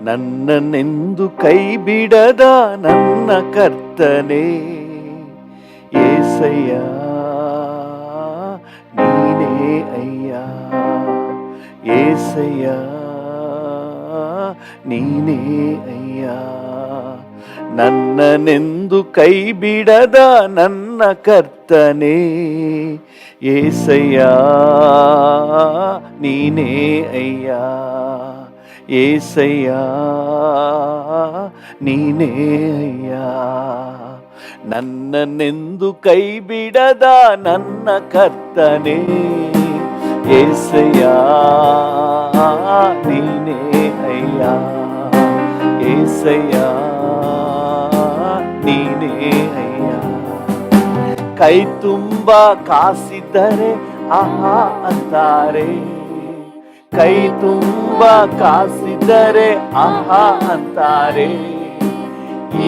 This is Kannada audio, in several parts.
ನನ್ನನ್ನೆಂದು ಕೈ ಬಿಡದ ನನ್ನ ಕರ್ತನೇ ಏಸಯ್ಯ ನೀನೇ ಅಯ್ಯ. ಏಸಯ್ಯ ನೀನೇ ಅಯ್ಯ. ನನ್ನನೆಂದು ಕೈ ಬಿಡದ ನನ್ನ ಕರ್ತನೇ ಏಸಯ್ಯ ನೀನೇ ಅಯ್ಯ. ಏಸಯ್ಯ ನೀನೇ ಅಯ್ಯ. ನನ್ನನೆಂದು ಕೈ ಬಿಡದ ನನ್ನ ಕರ್ತನೇ ಏಸಯ್ಯ ನೀನೇ ಅಯ್ಯ. ಏಸಯ್ಯ ನೀನೇ ಅಯ್ಯ. ಕೈ ತುಂಬ ಕಾಸಿದ್ದರೆ ಆಹಾ ಅಂತಾರೆ, ಕೈ ತುಂಬ ಕಾಸಿದ್ದರೆ ಆಹಾ ಅಂತಾರೆ.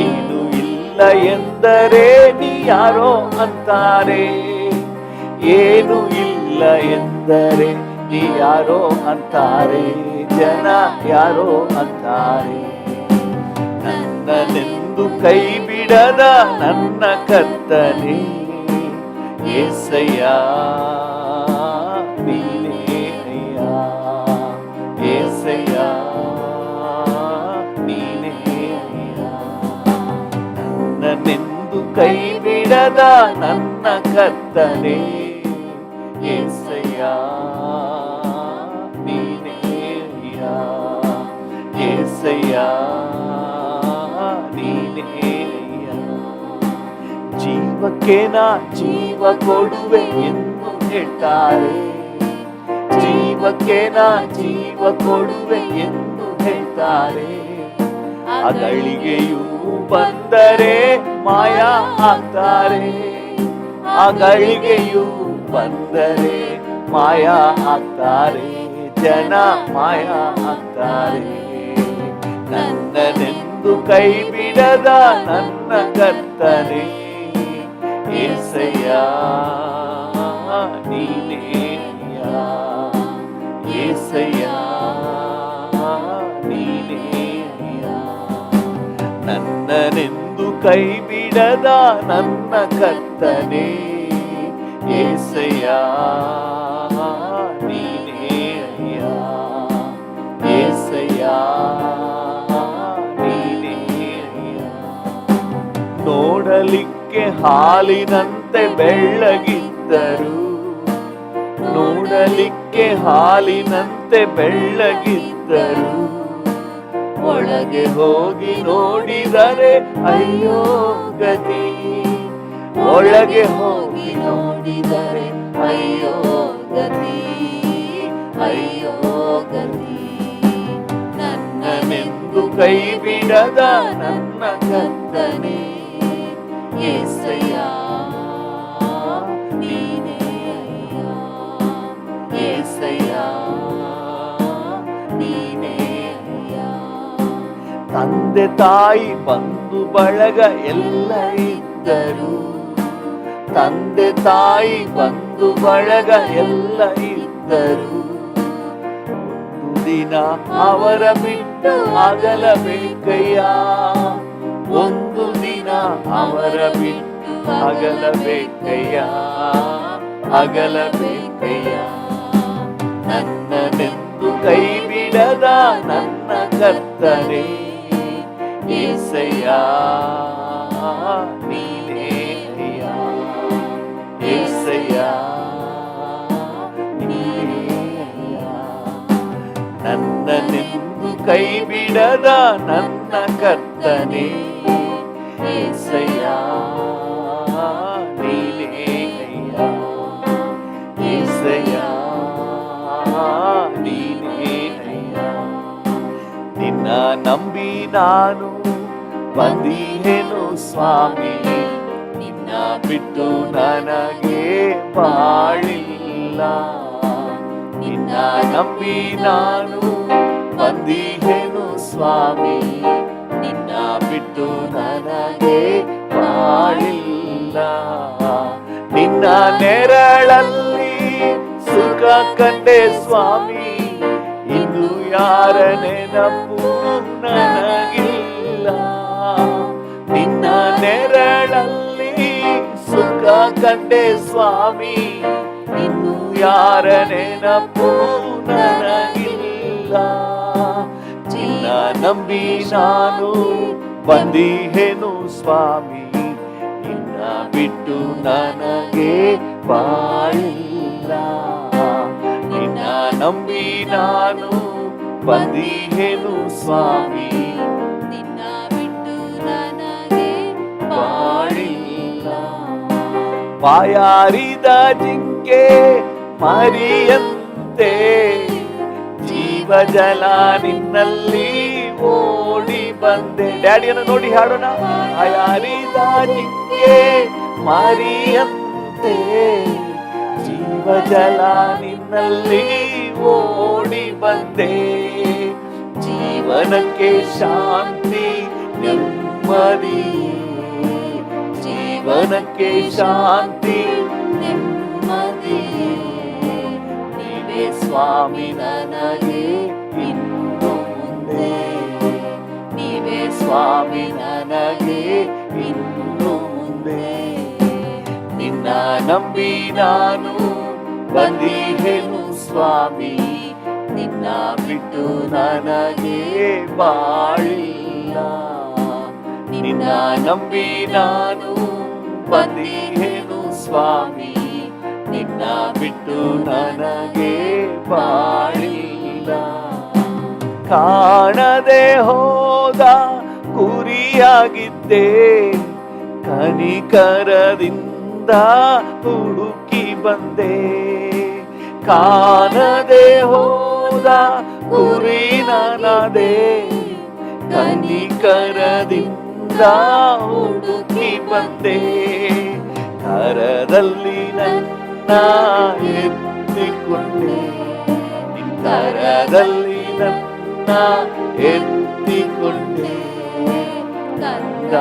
ಏನು ಇಲ್ಲ ಎಂದರೆ ನೀ ಯಾರೋ ಅಂತಾರೆ, ಏನು ಇಲ್ಲ ಎಂದರೆ ನೀ ಯಾರೋ ಅಂತಾರೆ, ಜನ ಯಾರೋ ಅಂತಾರೆ. ನನ್ನನೆಂದು ಕೈ ಬಿಡದ ನನ್ನ ಕರ್ತನೇ ಏಸಯ್ಯ ನೀನೇ ಅಯ್ಯ. ಏಸಯ್ಯ ನೀನೇ ಅಯ್ಯ. ನನ್ನನೆಂದು ಕೈ ಬಿಡದ ನನ್ನ ಕರ್ತನೇ ಏಸಯ್ಯ ನೀನೇ ಅಯ್ಯ. ಏಸಯ್ಯ ನೀನೇ ಅಯ್ಯ. ಜೀವಕ್ಕೆ ನಾ ಜೀವ ಕೊಡುವೆ ಎಂದು ಹೇಳ್ತಾರೆ, ಜೀವಕ್ಕೆ ನಾ ಜೀವ ಕೊಡುವೆ ಎಂದು ಹೇಳ್ತಾರೆ. ಅಗಳಿಗೆಯೂ ಬಂದರೆ ಮಾಯ ಆಗ್ತಾರೆ, ಅಗಳಿಗೆಯೂ ಬಂದರೆ ಮಾಯ ಆಗ್ತಾರೆ, ಜನ ಮಾಯ ಆಗ್ತಾರೆ. ನನ್ನನೆಂದು ಕೈ ಬಿಡದ ನನ್ನ ಕರ್ತನೇ ಏಸಯ್ಯ ನೀನೇ ಅಯ್ಯ. ಏಸಯ್ಯ ನೀನೇ ಅಯ್ಯ. ನನ್ನನೆಂದು ಕೈ ಬಿಡದ ನನ್ನ ಕರ್ತನೇ ಏಸಯ್ಯ ನೀನೇ ಅಯ್ಯ. ಏಸಯ್ಯ ನೀನೇ ಅಯ್ಯ. ನೋಡಲಿಕ್ಕೆ ಹಾಲಿನಂತೆ ಬೆಳ್ಳಗಿದ್ದರು, ನೋಡಲಿಕ್ಕೆ ಹಾಲಿನಂತೆ ಬೆಳ್ಳಗಿದ್ದರು, ಒಳಗೆ ಹೋಗಿ ನೋಡಿದರೆ ಅಯ್ಯೋ ಗತಿ, ಒಳಗೆ ಹೋಗಿ ನೋಡಿದರೆ ಅಯ್ಯೋ ಗತಿ, ಅಯ್ಯೋ ಗತಿ. ನನ್ನನೆಂದು ಕೈ ಬಿಡದ ನನ್ನ ಕರ್ತನೇ ಏಸಯ್ಯ ನೀನೇ ಅಯ್ಯ. ಏಸಯ್ಯ ನೀನೇ ಅಯ್ಯ. ತಂದೆ ತಾಯಿ ಬಂಧು ಬಳಗ ಎಲ್ಲ ಇದ್ದರು, ತಂದೆ ತಾಯಿ ಬಂಧು ಬಳಗ ಎಲ್ಲ ಇದ್ದರು, ಒಂದು ದಿನ ಅವರ ಬಿಟ್ಟು ಅಗಲಬೇಕಯ್ಯ, ಒಂದು ದಿನ ಅವರ ಬಿಟ್ಟು ಅಗಲಬೇಕಯ್ಯ, ಅಗಲಬೇಕಯ್ಯ. ನನ್ನನೆಂದು ಕೈ ಬಿಡದ ನನ್ನ ಕರ್ತನೇ ಏಸಯ್ಯ ನೀನೇ ಅಯ್ಯ. ಏಸಯ್ಯ ನೀನೇ ಅಯ್ಯ. ನನ್ನನೆಂದು ಕೈ ಬಿಡದ ನನ್ನ ಕರ್ತನೇ ಏಸಯ್ಯ ನೀನೇ ಅಯ್ಯ. ಏಸಯ್ಯ ನೀನೇ ಅಯ್ಯ. ನಿನ್ನ ನಂಬಿ ನಾನು ಬಂದಿಹೇನು ಸ್ವಾಮಿ, ನಿನ್ನ ಬಿಟ್ಟು ನನಗೆ ಬಾಳಿಲ್ಲ. ನಿನ್ನ ನಂಬಿ ನಾನು ಬಂದಿಹೇನು ಸ್ವಾಮಿ, ನಿನ್ನ ಬಿಟ್ಟು ನನಗೆ ಬಾಳಿಲ್ಲ. ನಿನ್ನ ನೆರಳಲ್ಲಿ ಸುಖ ಕಂಡೆ ಸ್ವಾಮಿ, ಇನ್ನು ಯಾರ ನೆನಪು ನನಗಿಲ್ಲ. ನಿನ್ನ ನೆರಳಲ್ಲಿ ಸುಖ ಕಂಡೆ ಸ್ವಾಮಿ, ಇನ್ನು ಯಾರ ನೆನಪು ನನಗಿಲ್ಲ. ನಿನ್ನ ನಂಬಿ ನಾನು ಬಂದಿಹೇನು ಸ್ವಾಮಿ, ನಿನ್ನ ಬಿಟ್ಟು ನನಗೆ ಬಾಳಿಲ್ಲ. ನಿನ್ನ ನಂಬಿ ನಾನು ಬಂದಿಹೇನು ಸ್ವಾಮಿ, ನಿನ್ನ ಬಿಟ್ಟು ನನಗೆ ಬಾಳಿಲ್ಲ. ಬಾಯಾರಿದ ಜಿಂಕೆ ಮರಿಯಂತೆ ಜೀವ ಜಲ ನಿನ್ನಲ್ಲಿ ಓಡಿ ಬಂದೆ. ಡ್ಯಾಡಿಯನ್ನು ನೋಡಿ ಹಾಡೋಣ. ಬಾಯಾರಿದ ಜಿಂಕೆ ಮರಿಯಂತೆ ಜೀವ ಜಲ ನಿನ್ನಲ್ಲಿ ಓಡಿ ಬಂದೆ. ಜೀವನಕ್ಕೆ ಶಾಂತಿ ನೆಮ್ಮದಿ, ಜೀವನಕ್ಕೆ ಶಾಂತಿ ನೆಮ್ಮದಿ, ನೀವೇ ಸ್ವಾಮಿ ನನಗೆ ಇನ್ನು ಮುಂದೆ. ನೀವೇ ಸ್ವಾಮಿ ನನಗೆ ಇನ್ನು ಮುಂದೆ. ನಿನ್ನ ನಂಬಿ ನಾನು ಬಂದಿಹೇನು ಸ್ವಾಮಿ, ನಿನ್ನ ಬಿಟ್ಟು ನನಗೆ ಬಾಳಿಲ್ಲ. ನಿನ್ನ ನಂಬಿ ನಾನು ಬಂದಿಹೇನು ಸ್ವಾಮಿ, ನಿನ್ನ ಬಿಟ್ಟು ನನಗೆ ಬಾಳಿಲ್ಲ. ಕಾಣದೆ ಹೋದ ಕುರಿಯಾಗಿದ್ದೆ, ಕನಿಕರದಿಂದ ಹುಡುಕಿ ಬಂದೆ. ಕಾಣದೆ ಹೋದ ಕುರಿ ನಾನದೆ, ಕನಿಕರದಿಂದ ಹುಡುಕಿ ಬಂದೆ. ಕರದಲ್ಲಿ ನನ್ನ ಎತ್ತಿಕೊಂಡೆ, ಕರದಲ್ಲಿ ನನ್ನ ಎತ್ತಿಕೊಂಡೆ. ಕಂದ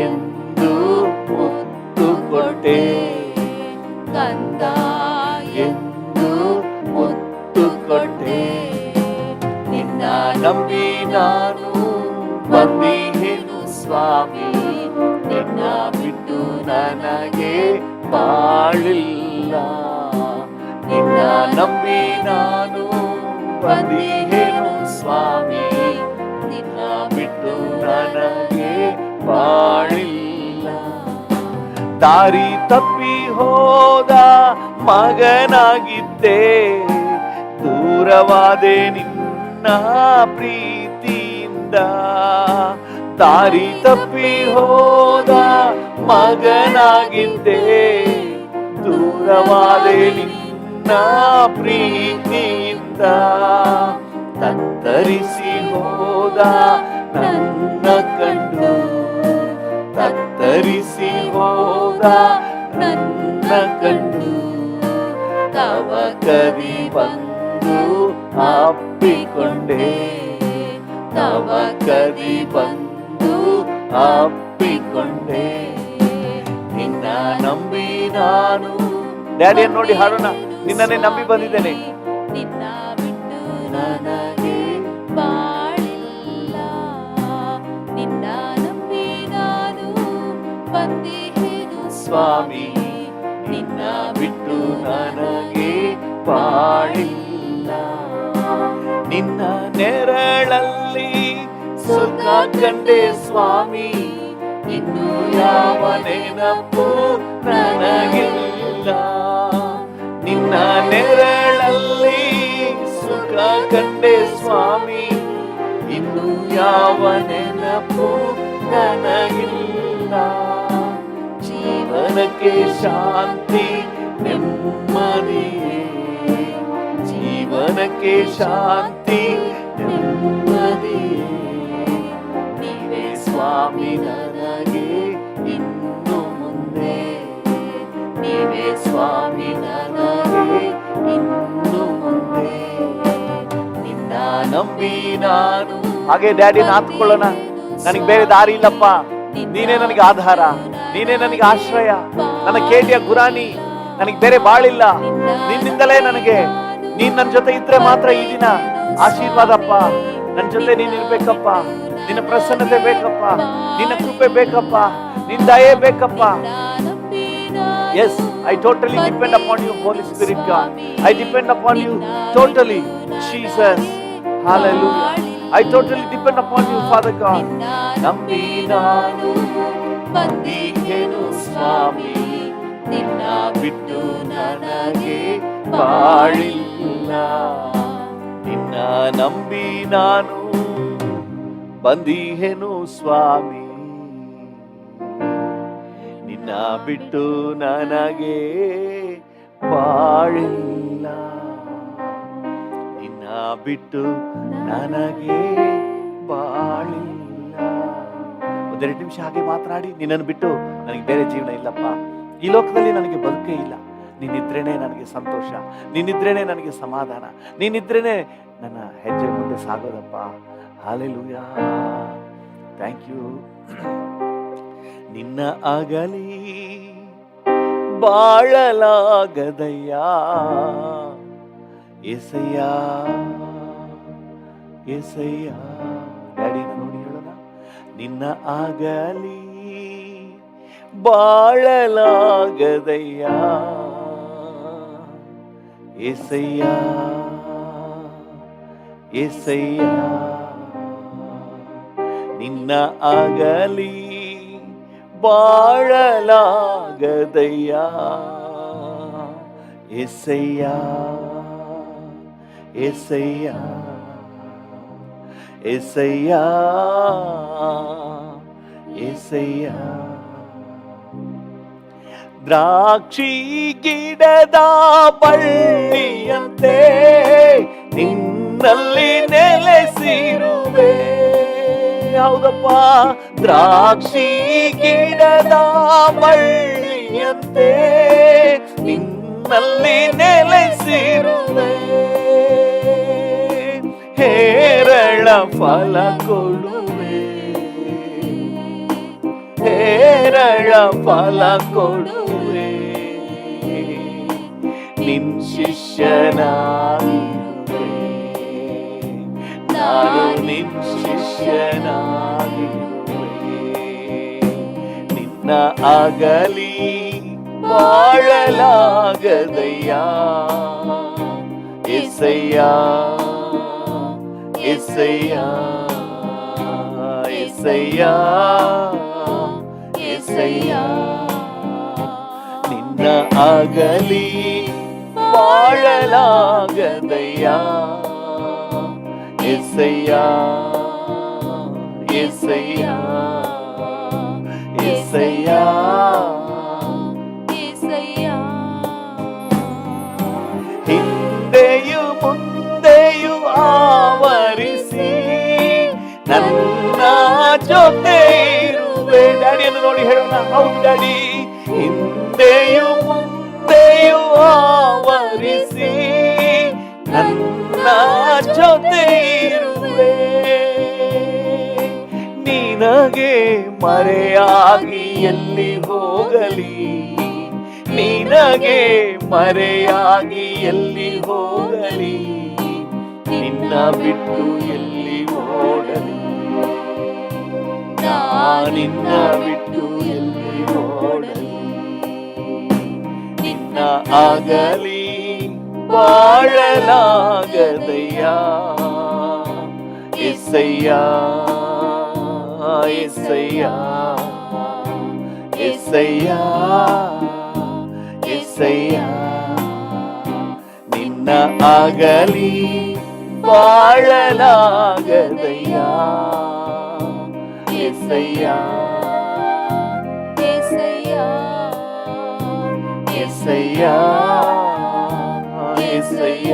ಎಂದು ಮುತ್ತು ಕೊಟ್ಟೆ, ಕಂದ ಎಂದು ಮುತ್ತು ಕೊಟ್ಟೆ. ನಿನ್ನ ನಂಬಿ ನಾನು ಬಂದಿಹೇನು ಸ್ವಾಮಿ, ನಿನ್ನ ಬಿಟ್ಟು ನನಗೆ ಬಾಳಿಲ್ಲ. ನಿನ್ನ ನಂಬಿ ನಾನು ಬಂದಿಹೇನು ಸ್ವಾಮಿ, ನಿನ್ನ ಬಿಟ್ಟು ನನಗೆ ಬಾಳಿಲ್ಲ. ದಾರಿ ತಪ್ಪಿ ಹೋದ ಮಗನಾಗಿದ್ದೆ, ದೂರವಾದೆ ನಿನ್ನ ಪ್ರೀತಿಯಿಂದ. ದಾರಿ ತಪ್ಪಿ ಹೋದ ಮಗನಾಗಿದ್ದೆ, ದೂರವಾದೆ ನಿನ್ನ ಪ್ರೀತಿಯಿಂದ. ತತ್ತರಿಸಿ ಹೋದ ನನ್ನ ಕಂಡು, ತತ್ತರಿಸಿ ಹೋದ ನನ್ನ ಕಂಡು. ತವ ಕದಿ ಬಂದು ಅಪ್ಪಿಕೊಂಡೆ, ತವ ಕದಿ ಬಂದು ಅಪ್ಪಿಕೊಂಡೆ. ನಿನ್ನ ನಂಬಿ ನಾನು, ಡ್ಯಾಡಿಯನ್ನು ನೋಡಿ ಹಾಡೋಣ. ನಿನ್ನನ್ನೇ ನಂಬಿ ಬಂದಿದ್ದೇನೆ. ನಿನ್ನ ಬಿಟ್ಟು ನನಗೆ ಬಾಳಿಲ್ಲ. ನಿನ್ನ ನಂಬಿ ನಾನು ಬಂದಿಹೇನು ಸ್ವಾಮಿ, ನಿನ್ನ ಬಿಟ್ಟು ನನಗೆ ಬಾಳಿಲ್ಲ. ನಿನ್ನ ನೆರಳಲ್ಲಿ ಸುಖ ಕಂಡೆ ಸ್ವಾಮಿ, ಇನ್ನು ಯಾವ ನೆನಪು ನನಗಿಲ್ಲ. ನಿನ್ನ ನೆರಳಲ್ಲಿ ಸುಖ ಕಂಡೆ ಸ್ವಾಮಿ, ಇನ್ನು ಯಾವ ನೆನಪು ನನಗಿಲ್ಲ. ಜೀವನಕ್ಕೆ ಶಾಂತಿ ನೆಮ್ಮದಿಯೇ, ಜೀವನಕ್ಕೆ ಶಾಂತಿ ನೆಮ್ಮದಿಯೇ. ನೀವೇ ಸ್ವಾಮಿ ನನಗೆ ಇನ್ನು ಮುಂದೆ, ನೀವೇ ಸ್ವಾಮಿ ನನಗೆ ಇನ್ನು ಮುಂದೆ. ನಿನ್ನ ನಂಬಿ ನಾನು. ಹಾಗೆ ಡ್ಯಾಡಿನ ಹಾತ್ಕೊಳ್ಳೋಣ. ನನಗೆ ಬೇರೆ ದಾರಿ ಇಲ್ಲಪ್ಪ, ನೀನೇ ನನಗೆ ಆಧಾರ, ನೀನೇ ನನಗೆ ಆಶ್ರಯ, ನನ್ನ ಕೇಟಿಯ ಗುರಾಣಿ. ನನಗೆ ಬೇರೆ ಬಾಳಿಲ್ಲ, ನಿನ್ನಿಂದಲೇ ನನಗೆ. ನೀನ್ ನನ್ನ ಜೊತೆ ಇದ್ರೆ ಮಾತ್ರ ಈ ದಿನ ಆಶೀರ್ವಾದಪ್ಪ. ನನ್ನ ಜೊತೆ ನೀನ್ ಇರ್ಬೇಕಪ್ಪ. ನಿನ್ನ ಪ್ರಸನ್ನತೆ ಬೇಕಪ್ಪ, ನಿನ್ನ ಕೃಪೆ ಬೇಕಪ್ಪ, ನಿನ್ನ ದಯೆ ಬೇಕಪ್ಪ. Yes, I totally depend upon you, Holy Spirit God. I depend upon you totally, Jesus. Hallelujah. I totally depend upon you, Father God. ನಂಬಿ ನಾನು ಬಂದಿಹೆನು ಸ್ವಾಮಿ, ನಿನ್ನ ಬಿಟ್ಟು ನನಗೆ ಬಾಳಿಲ್ಲ. ನಿನ್ನ ನಂಬಿ ನಾನು ಬಂದಿಹೆನು ಸ್ವಾಮಿ, ನಿನ್ನ ಬಿಟ್ಟು ನನಗೆ ಬಾಳಿಲ್ಲ. ನಿನ್ನ ಬಿಟ್ಟು ನನಗೆ ಬಾಳಿಲ್ಲ. ಒಂದೆರಡು ನಿಮಿಷ ಹಾಗೆ ಮಾತನಾಡಿ, ನಿನ್ನನ್ನು ಬಿಟ್ಟು ನನಗೆ ಬೇರೆ ಜೀವನ ಇಲ್ಲಪ್ಪ. ಈ ಲೋಕದಲ್ಲಿ ನನಗೆ ಬದುಕೇ ಇಲ್ಲ. ನೀನಿದ್ರೇನೆ ನನಗೆ ಸಂತೋಷ, ನೀನಿದ್ರೇನೆ ನನಗೆ ಸಮಾಧಾನ, ನೀನಿದ್ರೇನೆ ನನ್ನ ಹೆಜ್ಜೆ ಮುಂದೆ ಸಾಗೋದಪ್ಪ. Hallelujah, thank you. ನಿನ್ನ ಅಗಲಿ ಬಾಳಲಾಗದಯ್ಯ ಏಸಯ್ಯ, ಏಸಯ್ಯ. ಡ್ಯಾಡಿನ ನೋಡಿ ಹೇಳೋಣ. ನಿನ್ನ ಅಗಲಿ ಬಾಳಲಾಗದಯ್ಯ ಏಸಯ್ಯ, ಏಸಯ್ಯ. ನಿನ್ನ ಅಗಲಿ ಬಾಳಲಾಗದಯ್ಯ ಏಸಯ್ಯ, ಏಸಯ್ಯ, ಏಸಯ್ಯ, ಏಸಯ್ಯ. ದ್ರಾಕ್ಷಿ ಗಿಡದ ಬಳ್ಳಿಯಂತೆ ನಿನ್ನಲ್ಲಿ ನೆಲೆಸಿರುವೆ. ಹೌದಪ್ಪ, ದ್ರಾಕ್ಷಿ ಗಿಡದ ಬಳ್ಳಿಯಂತೆ ನಿನ್ನಲ್ಲಿ ನೆಲೆಸಿರುವೆ. ಹೇರಳ ಫಲ ಕೊಡುವೆ, ಹೇರಳ ಫಲ ಕೊಡುವೆ. ನಿನ್ ಶಿಷ್ಯನಾಗಿರುವೆ, ನಾನು ನಿನ್ ಶಿಷ್ಯನಾಗಿರುವೆ. ನಿನ್ನ ಅಗಲಿ ಬಾಳಲಾಗದಯ್ಯ ಏಸಯ್ಯ, ಏಸಯ್ಯ, ಏಸಯ್ಯ, ಏಸಯ್ಯ. ನಿನ್ನ ಅಗಲಿ ಬಾಳಲಾಗದಯ್ಯ ಏಸಯ್ಯ, ಏಸಯ್ಯ, ಏಸಯ್ಯ, ಏಸಯ್ಯ. ಹಿಂದೆಯು ಮುಂದೆಯು ಆವರಿಸಿ ನನ್ನ ಜೊತೆ ಇರುವೆ. ಡ್ಯಾಡಿಯನ್ನು ನೋಡಿ ಹೇಳೋಣ. ಹೌದು ಡ್ಯಾಡಿ. ಹಿಂದೆಯು ಮುಂದೆಯು ಆವರಿಸಿ ನನ್ನ ಜೊತೆ ಇರುವೆ. ನಿನಗೆ ಮರೆಯಾಗಿ ಎಲ್ಲಿ ಹೋಗಲಿ, ನಿನಗೆ ಮರೆಯಾಗಿ ಎಲ್ಲಿ ಹೋಗಲಿ, ನಿನ್ನ ಬಿಟ್ಟು ಎಲ್ಲಿ ಓಡಲಿ, ನಿನ್ನ ಬಿಟ್ಟು ಎಲ್ಲಿ ಓಡಲಿ. ನಿನ್ನ ಅಗಲಿ ಬಾಳಲಾಗದಯ್ಯ ಏಸಯ್ಯ, ಏಸಯ್ಯ, ಏಸಯ್ಯ, ಏಸಯ್ಯ. ನಿನ್ನ ಅಗಲಿ ಬಾಳಲಾಗದಯ್ಯ ಏಸಯ್ಯ, ಏಸಯ್ಯ, ಏಸಯ್ಯ, ಏಸಯ್ಯ.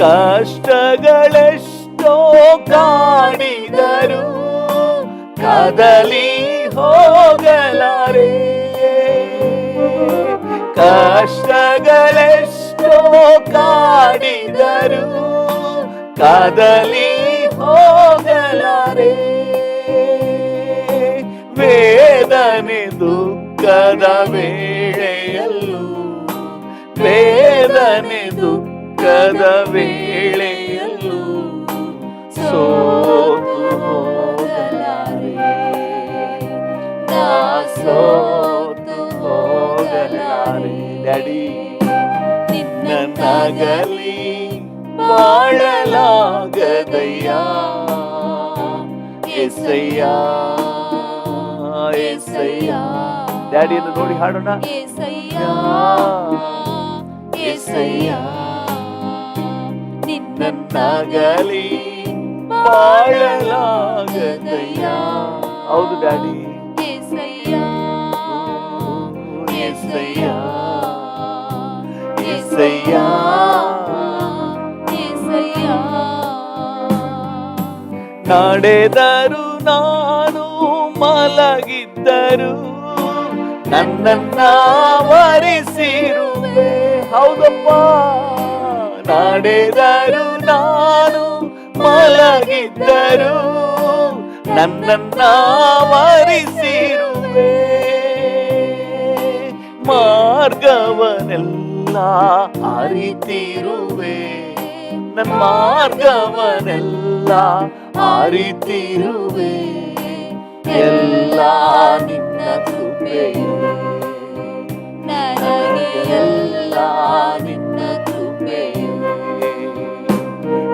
ಕಷ್ಟಗಳೆಷ್ಟೋ ಕಾಡಿದರು ಕದಲಿ ಹೋಗಲಾರೆ. ಕಷ್ಟಗಳೆಷ್ಟೋ ಕಾಡಿದರು ಕದಲಿ ಹೋಗಲಾರೆ. ವೇದನೆ ದುಃಖದ ವೇಳೆಯಲ್ಲೂ, ವೇದನೆ ದುಃಖದ ಇಲ್ಲದ ವೇಳೆಯಲ್ಲೂ ಸೋತು ಹೋಗಲಾರೆ, ನಾ ಸೋತು ಹೋಗಲಾರೆ. ಡ್ಯಾಡಿ, ನಿನ್ನಗಲಿ ಬಾಳಲಾಗದಯ್ಯ, ಏಸಯ್ಯ ಏಸಯ್ಯ. ಡ್ಯಾಡಿಯನ್ನು ನೋಡಿ ಹಾಡೋಣ. ಏಸಯ್ಯ ಏಸಯ್ಯ ನಿನ್ನಗಲಿ ಬಾಳಲಾಗದಯ್ಯ. ಹೌದು ಡ್ಯಾಡಿ. ಏಸಯ್ಯ ಏಸಯ್ಯ ಏಸಯ್ಯ ಏಸಯ್ಯ. ನಡೆದರು ನಾನು ಮಲಗಿದ್ದರು ನನ್ನನ್ನ ವರಿಸಿರುವೆ. ಹೌದಪ್ಪ. ನಡೆದರು ನಾನು ಮಲಗಿದ್ದರು ನನ್ನನ್ನ ವರಿಸಿರುವೆ. ಮಾರ್ಗವನೆಲ್ಲ ಅರಿತಿರುವೆ, ನನ್ನ ಮಾರ್ಗವನೆಲ್ಲ ಅರಿತಿರುವೆ. ಎಲ್ಲ ನಿನ್ನ ಕೃಪೆಯೇ, ನನಗೆ ಎಲ್ಲ ನಿನ್ನ ಕೃಪೆಯೇ.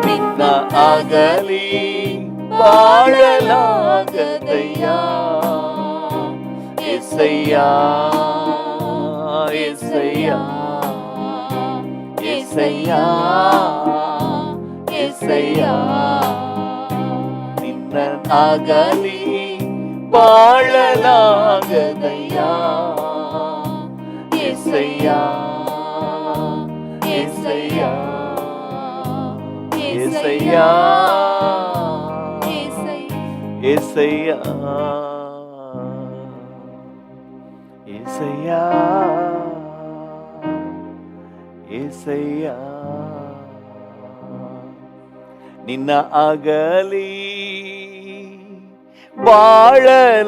ನಿನ್ನ ಆಗಲಿ ಬಾಳಲಾಗದಯ್ಯ, ಏಸಯ್ಯ ಏಸಯ್ಯ ಏಸಯ್ಯ ಏಸಯ್ಯ. ನಿನ್ನ ಆಗಲಿ ಬಾಳಲಾಗದಯ್ಯ, ಏಸಯ್ಯ ಏಸಯ್ಯ ಏಸಯ್ಯ ಏಸಯ್ಯ ಏಸಯ್ಯ ಏಸಯ್ಯ. ನಿನ್ನ ಆಗಲಿ ಬಾಳಲಾಗದಯ್ಯ,